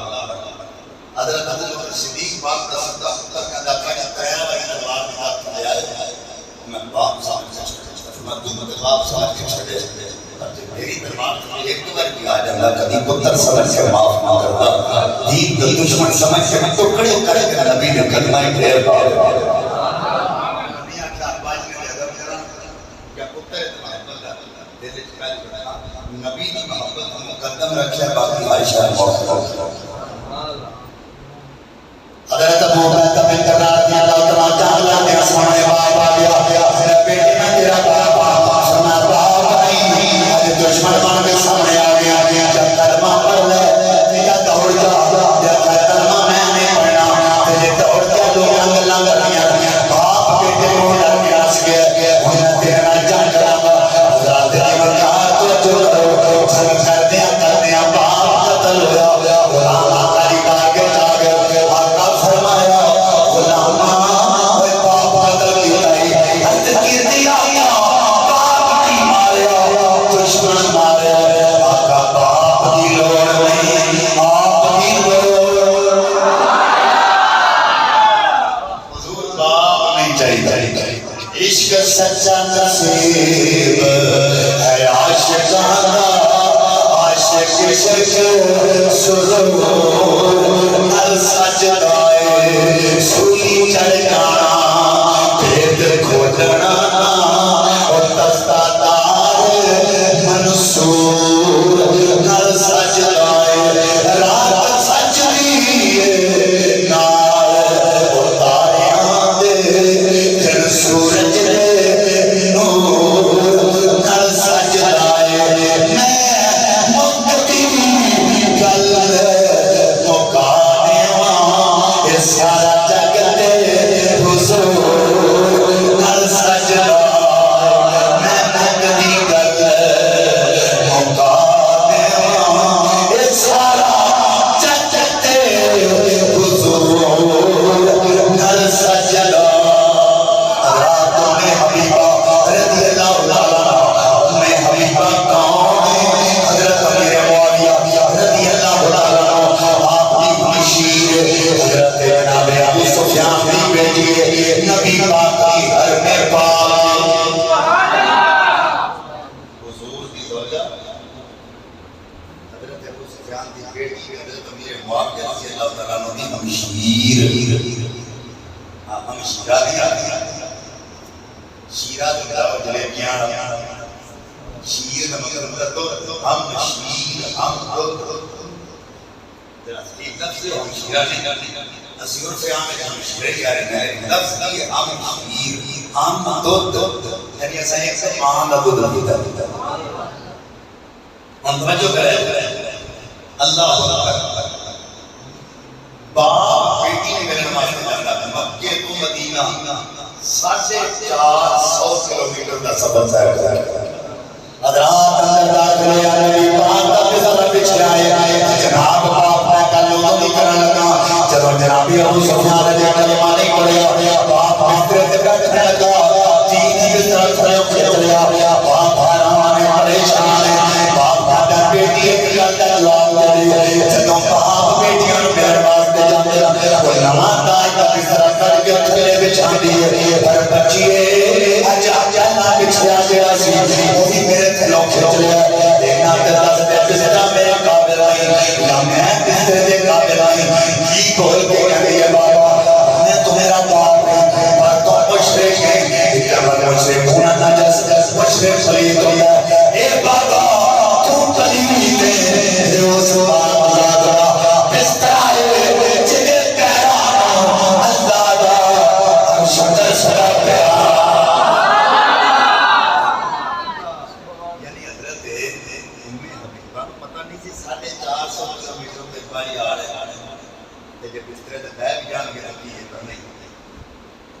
حضرت ابو بکر صدیق پاک کا صدق کہندا کہ تریا والی تلوار دے ہاتھ آیا میں باپ سامنے چھڑے میں تو مت باپ سامنے چھڑے میری تلوار ایک دو بار بھی آ جاتا کبھی پتر سمجھ کے معاف نہ کرتا دین کا دشمن سمجھ کے ٹکڑے کر کے نبی نے کلمہ ڈھیر پایا نبی آخیا باج نے ادب کرا کیا پتر محبت دل وچ پہل کرا نبی دی محبت مقدم رکھیا باقی عائشہ حضرت ابو عبیدہ بن جراح رضی اللہ تعالیٰ عنہ نے سامنے باپ آ گیا بیٹے میں تیرا باپ سنا باپ آئی دشمن بن کے سامنے آ گیا جب کلمہ پڑھ لے یا دوڑ جا جب کلمہ میں نے پڑھنا تجھے دوڑ جا لوگ گلاں کرنیاں باپ بیٹے کو ڈر کے ہنس گیا انہیں تیرا جان کرا حضرات نے کہا تو جو کرو سب کر دیا باپ قتل ہوا غلام آقا کی بارگاہ جا گئے آقا فرمایا غلام اے باپ قتل کیتا ہے حد کی دیا باپ کی ماریا دشمن ماریا آقا باپ کی لوڑ نہیں آپ کی لوڑ حضور باپ نہیں چاہیے عشق سچا نصیب ہے عاشقانہ عاشق عشق سرور ہر سجدائے سوئی چڑھ جانا بھید کھولنا اور دستار منصور ہر سجدائے رات سجدی نال اور تاریاں دے پھر سورج دے نور ہر سجدائے میں مقتی گل مکانے وہاں اس سارا جگتے حضور ہر سجدائے میں مقتی گل مکانے وہاں اس سارا جگتے حضور ہر سجدائے رات میں حبیبہ رضی اللہ تعالیٰ میں حبیبہ کون ہے حضرت امیر معاویہ رضی اللہ تعالیٰ آپ کی مشیر حضرت جناب ابو سفیان کی بیٹی نبی پاک کی گھر میں پال حضور کی زوجہ حضرت ابو سفیان کی بیٹی حضرت امیر معاویہ رضی اللہ تعالیٰ کی مشیر ہم شیرہ دیا شیرہ دیا جلیبیاں شیر مگر ہم شیر ہم دودھ لفظ ہم شیرہ نہیں اسی عرف عام ہے ہم شیرہ کیا رہے ہیں لفظ یہ ہم شیر ہم دودھ یعنی ایسا ایک سے ماں کا دودھ پیتا ہم توجہ کریں اللہ اکبر باپ بیٹی نے میرے نماز میں جانا مکہ تو مدینہ 450 کلومیٹر کا سفر طے کرا حضرات اندر داخل یا نبی پاک کا فضل پچھے آئے جناب باپ نے کلمہ نہیں کرنے لگا چلو جناب ابو سفیان نے کلمہ نہیں پڑھا باپ بستر سے بیٹھنے لگا تین بستر کھڑے ہو کے چلے باپ حیران ہے پریشان ہے باپ کا بیٹی ایک گل کا جواب دے رہی جدوں باپ بیٹیاں نوں میرے واسطے جاندے کوئی نواں داج کا بستر کٹ کے تھلے بچھاندی ہے پر بچیے اج جانا بچھیا گیا سی وہی میرے تھلوں کھچ لیا دیکھنا تے دس دے بستر میرے قابل نہیں یا میں بستر دے قابل نہیں کی بول کے کہندی ہے بابا میں تو میرا باپ ہے پر تو مشرک ہے اتنا مشرک ہونا نجس مشرک پلید ہوتا ہے اے بابا تو پلید ہے وہ سبحان اللہ بستر آئے جگہ پیرانو اللہ دا ہم شکر سڑا پیرا یعنی حضرت امی حبیبہ پتہ نہیں سی 450 کلومیٹر پہ باری آ رہے ہیں جب بسترے تے بیٹھ جان گے رکھی ہے پر نہیں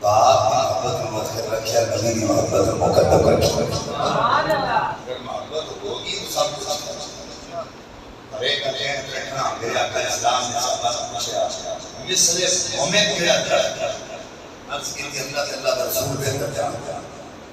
باپ کی محبت میں مدخل رکھیا نبی کی محبت میں مقدم رکھیا اگر محبت ہوگی تو سب کچھ ہر ایک اجین رکھنا میرے آقا اسلام نے صحابہ سے پوچھا مثل مومن کے اندر عرض کی تھی اللہ سے اللہ رسول بہتر جانتا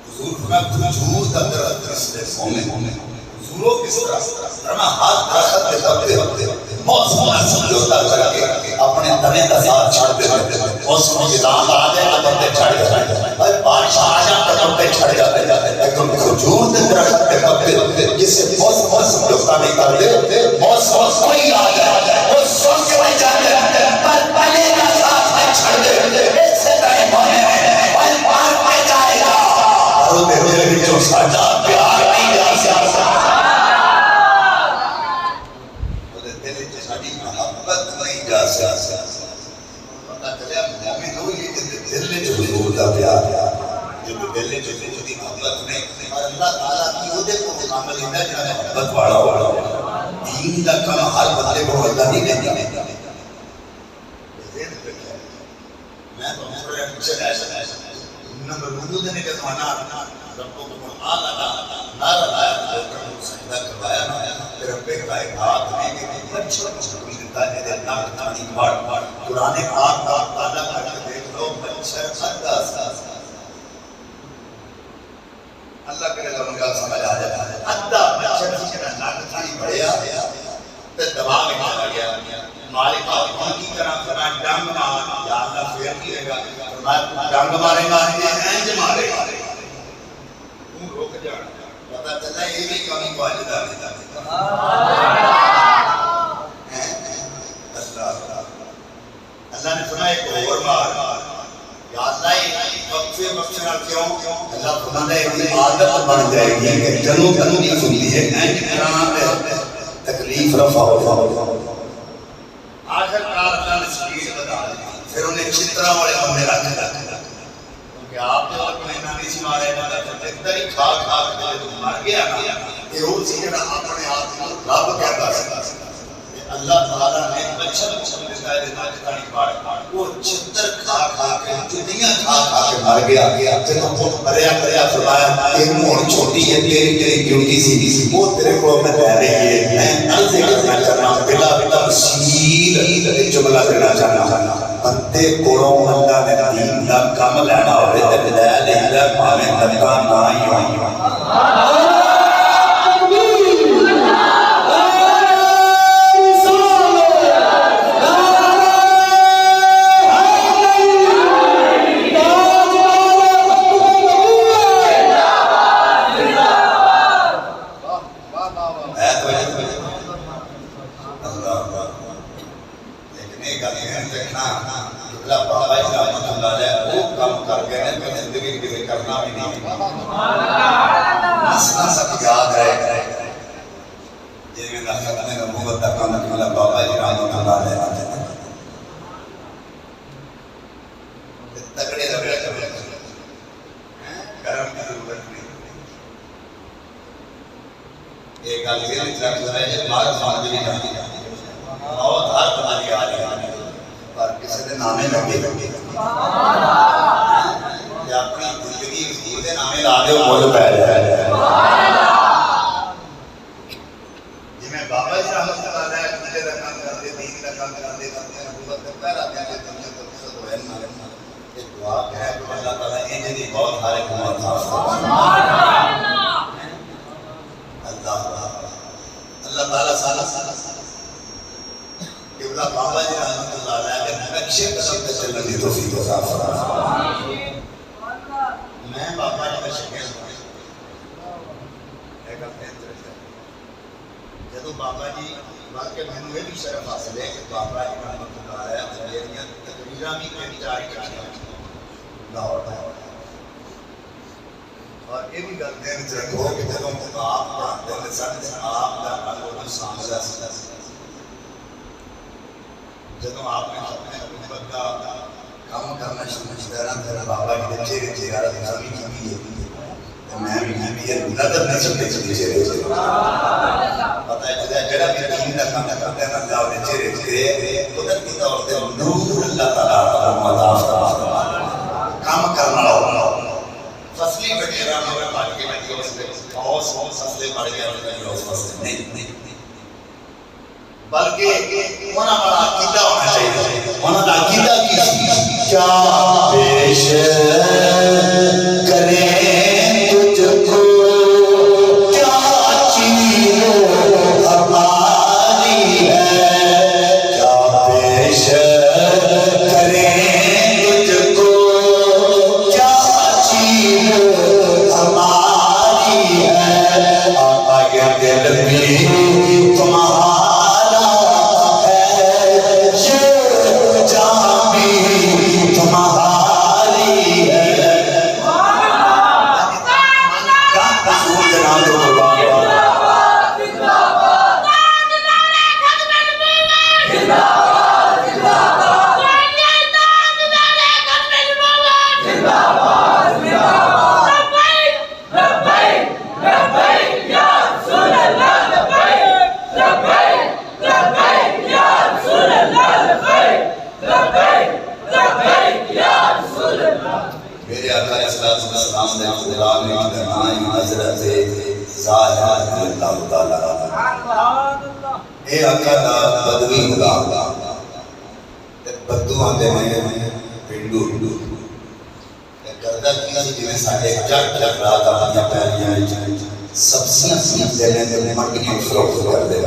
حضور فرمایا کھجور اندر مثل مومن حضوروں کس طرح فرمایا ہاتھ درخت پہ دبتے موسم کا سمجھوتا کر کے اپنے تنے کا ساتھ چھڑ دیتے ہیں. موسم کی رات آ جائے تو بندے چھڑ جاتے ہیں, بارش آ جائے تو بندے چھڑ جاتے ہیں. لیکن کھجور کے درخت کے پتے جسے موسم کا سمجھوتا نہیں کرتے, موسم کوئی آ جائے وہ سوچ کے بھائی جاتے ہیں پر پنے کا ساتھ میں چھڑ دے. اس سے نہیں ہونے پر پار پہ جائے گا اور میرے بھی جو ساجا پیار نہیں جا سکتا. پتا چلیا مومن ہوئی دل نے جو حضور کا پیار جو دل نے جو حضور کی محبت نے اور اللہ تعالیٰ کی وہ دیکھو عمل ہے جہاں محبت والا ہوا دین کا کام ہر بندے کو اللہ نہیں دیتا. میں تو ہمارے پیچھے ایسا نمبر وجود نے کہ تمہارا ربوں کو آلہ نارا لایا سجدہ کروایا پھر ربے کا ایک ہاتھ میں کہ اچھا قرآن پاک کا تعالیٰ کر کے دیکھ لو مچھر سجدہ اللہ کرے تو ان کا سمجھ آ جاتا ہے. ادھا مچھر جس کا ناک تھاڑی بڑھیا تو دبا میں چلا گیا. مالک آپ کی طرح فرمایا ڈنگ مار, یا اللہ پھر کیے گا, فرمایا ڈنگ مارے گا اینج مارے گا تم روک جانا. پتا چلا یہ بھی کمی واجدہ نہیں اللہ نے فرمایا ایک اور مار. یا اللہ وقفے بخشنا کیوں؟ اللہ فرماتا ہے کہ عادت بن جائے گی کہ جنوں تکلیف ہوتی ہے اینج کرنا تکلیف رفع ہو. آخر کار اللہ نے سپیڈ بتا دی, پھر انہیں چترا والے بندے رکھ دیا کیونکہ آپ جو اپنے نامی سی مارے نا دیکھتا ہی کھا کھا کے تو مر گیا نا. یہ وہ سی جڑا اپنے آپ کو رب کہتا سکتا. اللہ تعالیٰ نے بچن دیتا ہے ناچتانی پاڑ وہ چتر کھا کھا کے چتیاں کھا کھا کے مر گیا. جب وہ مریا مریا فرمایا ایک مون چھوٹی ہے تیری ڈیوٹی سی وہ تیرے کو میں دے رہی ہے. میں عرض کرنا چاہنا بلا تفصیل جملہ کرنا چاہنا بندے کوڑوں اللہ نے دین کا کم لینا ہوئے تے لے لے پاویں دکا نہ ہی ہوئی. سامنے خدا نے بنائی حضرت ظاہرہ اللہ تعالیٰ اے آقا دا بدوی خدا بدو آتے ہیں پنڈو کردہ کی جی میں ساڑھے جگ رات اپنی پہلیاں سبزیاں دینے دے مٹیاں فروخت کر دے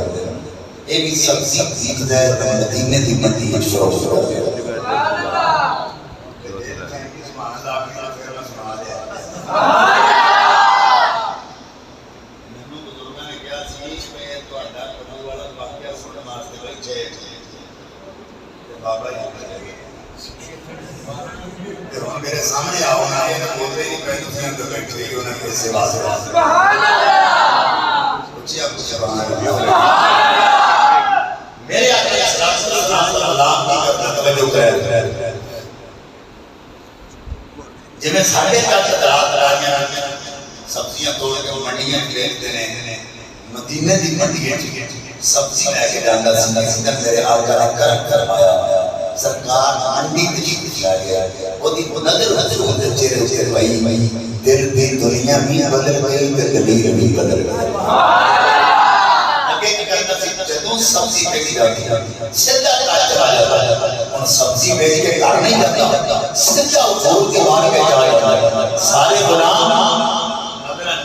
اے بھی سبزی دیکھ دے مدینے دی مٹیاں فروخت کر دے میرے سامنے آؤ نا یہ بولتے نہیں پہلے دوسرے اندر بیٹھ رہی ہو نا کیسے بات ہے کچھ آپ کچھ بہانا میرے آقا صلی اللہ علیہ وسلم جب میں ساڑھے تک رات راجیاں سبزیاں توڑ کے منڈیاں کھلیتے ہیں مدینے دی منڈیاں سبزی لے کے جاندہ سندر میرے آقا نے کرم کرمایا سرکار منڈی تشریف لا گیا وہ دی نظر ہوتے چہرے چہرے بھائی دل دی دنیا میں بدل گئی تے دلیر بھی بدل گئی اگے کی کرتا سی جدوں سبزی بیچی جاتی سیدھا کاج چلا جاتا ان سبزی بیچ کے گھر نہیں جاتا سیدھا حضور کے وہاں کے جائے سارے غلام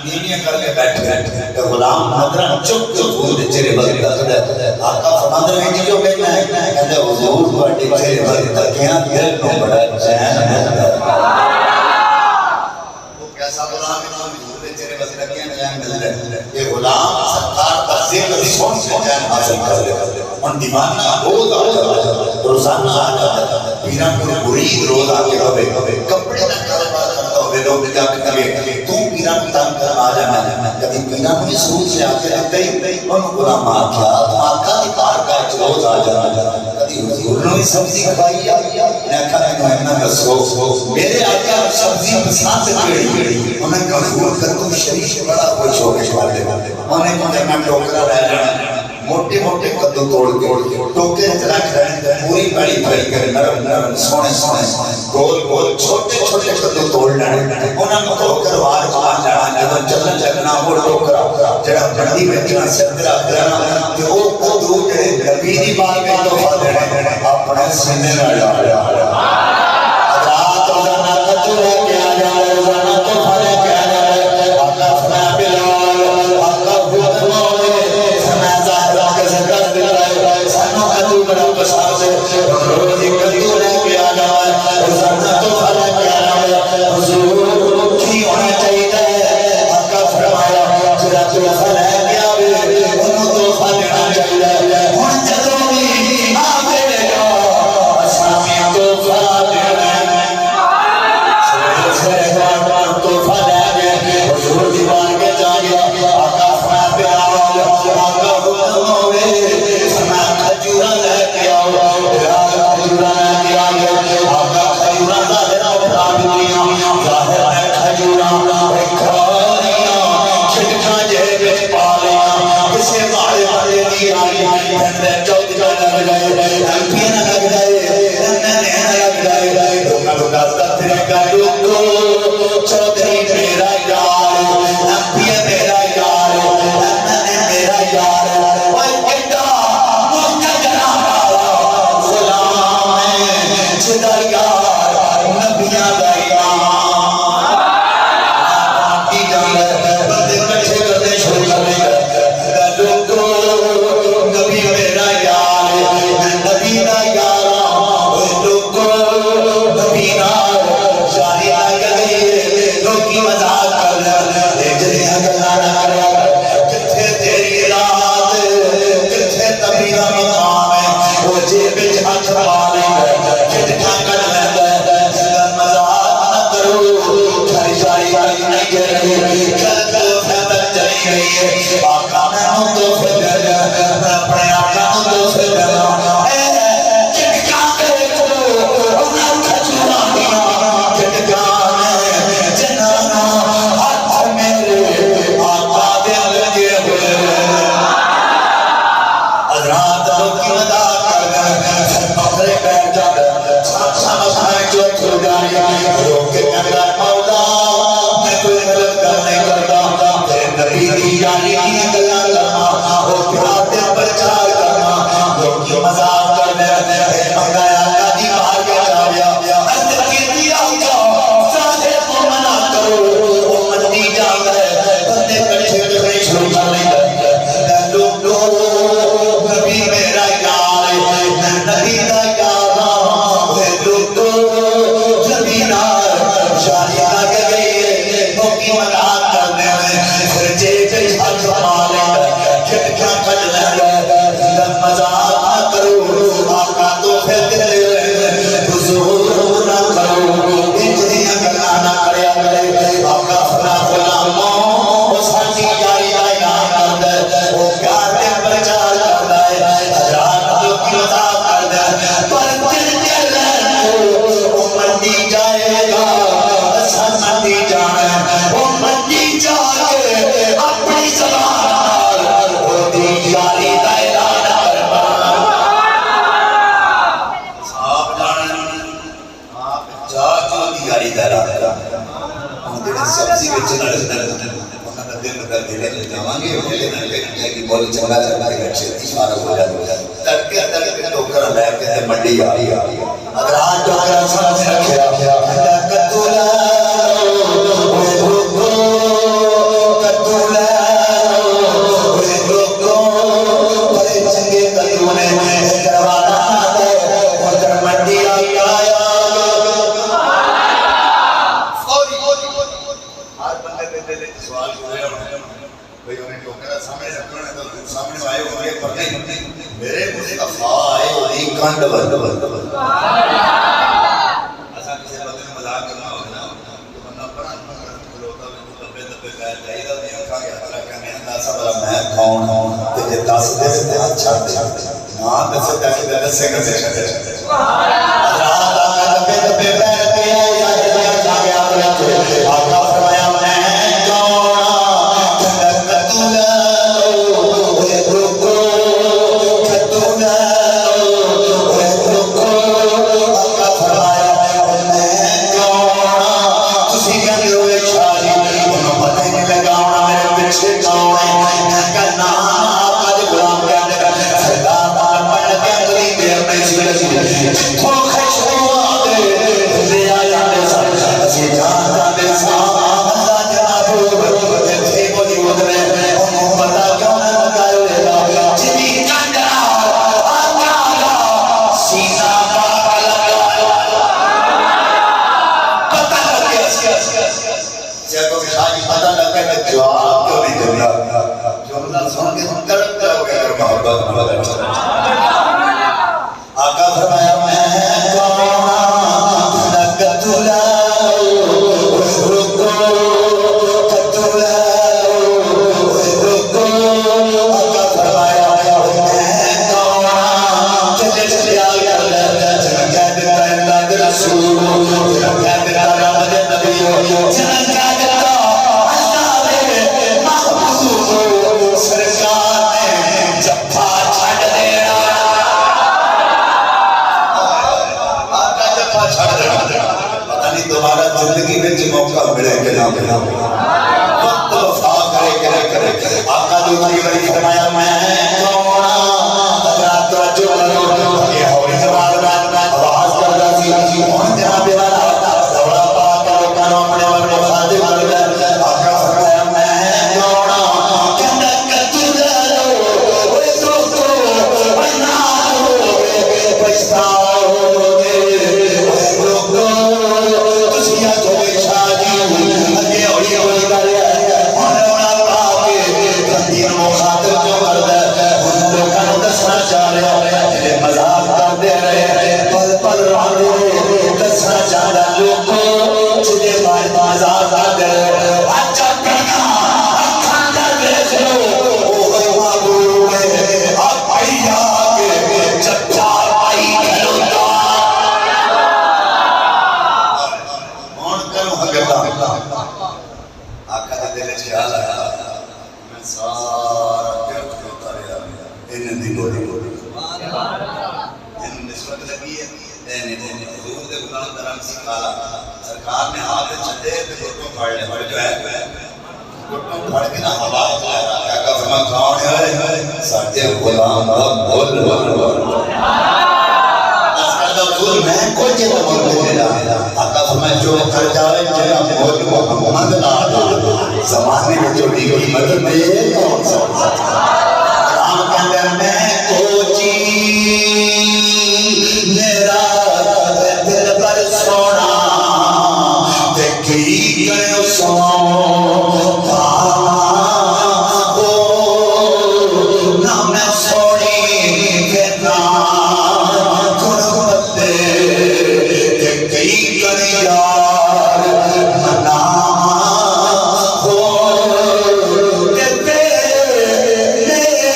نیمیاں کر کے بیٹھ گئے کہ غلام نظران چک کے حضور دے چہرے بدل گئے آقا فرماندر میں جو کہنا ہے کہتے حضور بڑے چہرے بدل تکیاں دل نو بڑا چین ہے وہ کیسا غلام ہے حضور دے چہرے بدل تکیاں چین مل رہے یہ غلام سرکار کا ذکر سن سے چین حاصل کر لے ان دیوانہ روز آتا روزانہ آتا پیران کو مرید روز آگے ہوئے کپڑے نہ کاروبار کرتا ہوئے لوگ جا کے کبھی تو پیران کو تان کر آ جانا کبھی پیران کو سرود سے آتے رہتے ہی ان غلام آکھا آقا دی پار کا روز آ جانا کبھی حضور نے سبزی کھائی انہیں کہا کہ نوہمنا میں سو میرے آقا سبزی پسند کری انہیں کہا حضور کر تم شریف بڑا خوش ہو کے شوال دے انہیں کہا میں ٹوکرا رہ جانا موٹے موٹے قدو توڑ کے ٹوکے رکھ رہے پوری بڑی بڑی کر نرم نرم سونے سونے گول گول چھوٹے چھوٹے قدو توڑ لینے انہاں کو ٹوکر وار جان جانا جب چلن چلنا وہ ٹوکرا جڑا بڑی بیٹھنا سندرا کرنا کہ وہ قدو جڑے نبی دی بات میں تحفہ دینے اپنے سینے میں لا لیا رات روزانہ قدو ہے کہ آ جائے روزانہ تحفہ لے کے آ جائے آقا فرمایا بلال آقا بھوتنوں سانو قدو بڑا پسند ہے روزی قدو لے کے آ جائے روزانہ تحفہ لے کے آ جائے حضور کی ہونا چاہیے آقا فرمایا جڑا تحفہ لے کے آوے انہوں تحفہ دینا چاہیے ہن جدوں بھی آوے گا اسامی تحفہ دینا تحفہ لے کے حضور دیوان کے جائے آقا فرمایا بلال آقا حکم ہوئے کھجورہ لے کے آؤ بلال کھجورہ لے کے آئے آقا کھجورہ ظاہرہ اٹھا دیاں ظاہر ہے کھجورہ کھاریاں چھٹکا جیب پا لیاں کسے مارے مارے دی آئی ہندے چوک جا لگ گئے امپین لگ گئے ننے لگ گئے لوگا لوگا تترے کا لوگو چودھری میرا یار امپین میرا یار ننے میرا یار بڑی اگر آج تو اگر سمجھ رکھیا کتولا میرے مصطفیٰ آئے ہوئی کانڈ بند ایسا کسی بندے نے مذاق کرنا ہوگا تو بندہ پڑھا کھلوتا میں تو دبے دبے پیر جائی دا نہیں کھا گیا اللہ کہنے اندازہ بلا میں کون ہوں تجھے دس دے سے ہاتھ چھاڑ دے نا دس دے سے دس سے کسے چھڑے رات آقا دبے دبے پیر پیا یا جلیا جا گیا آقا فرمایا میں کون کتولا آقا فرمایا میں کون کتولا آقا فرمایا میں کون چلے چلے آگیا جنہ کہہ دیتا ہے اللہ کے رسول جنہ کہہ دیتا رب دے نبی جنہ کہہ دیتا اللہ دے محبوب سرکار نے جفا چھڑ دینا پتہ نہیں دوبارہ زندگی میں جی موقع ملے کہ نہ ملے وقت وفا کرے آقا دوسری بڑی فرمایا میں کون اگر توجہ کرو یہ ہوئی زبان آواز کرتا سی ہون جناب والا دوڑا پاک لوکانوں اپنے ورگے خادم کرتا آقا فرمایا میں کون کہنا کتولا سرکار نے ہاتھ چھتے گھٹوں پھاڑ لے پڑ جو ہے گھٹوں پھاڑ کے نہ ہوا آقا فرما کون ہے ساٹھے غلام بول اس کا دور میں کوئی جب بول دے رہا آقا فرما جو کر جاوے جنہ بول محمد نہ زمانے میں جو بھی کوئی مدد دے کون سا رام کے اندر میں کوچی میرا دل پر سونا دیکھی گئے سو نام سوڑی کہنا کن بندے دیکھی گئے یار منا ہو دیتے میرے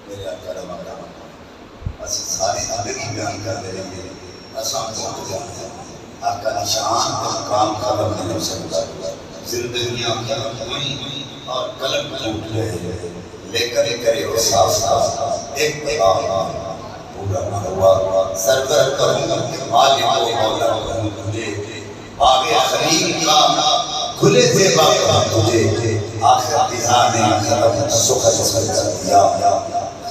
میرے آقا دا مقام اسی ساری زندگی بیان کر دے رہے ہیں اساں پہنچ جاتے ہیں آقا کی شان کا مقام ختم نہیں ہو سکتا زندگیاں ختم ہوئی اور قلم ٹوٹ گئے لیکن کرے وہ صاف صاف ایک پیغام پورا نہ ہوا سرور کروں کہ مالک و مولا کروں تجھے باغ خلیل کا کھلے سے باغ تجھے آخر بزانے ختم سخت سر کر دیا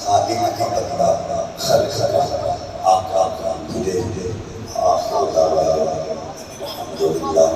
خالق کا بندہ خلق کا آقا کا تجھے آخر دعوانا الحمدللہ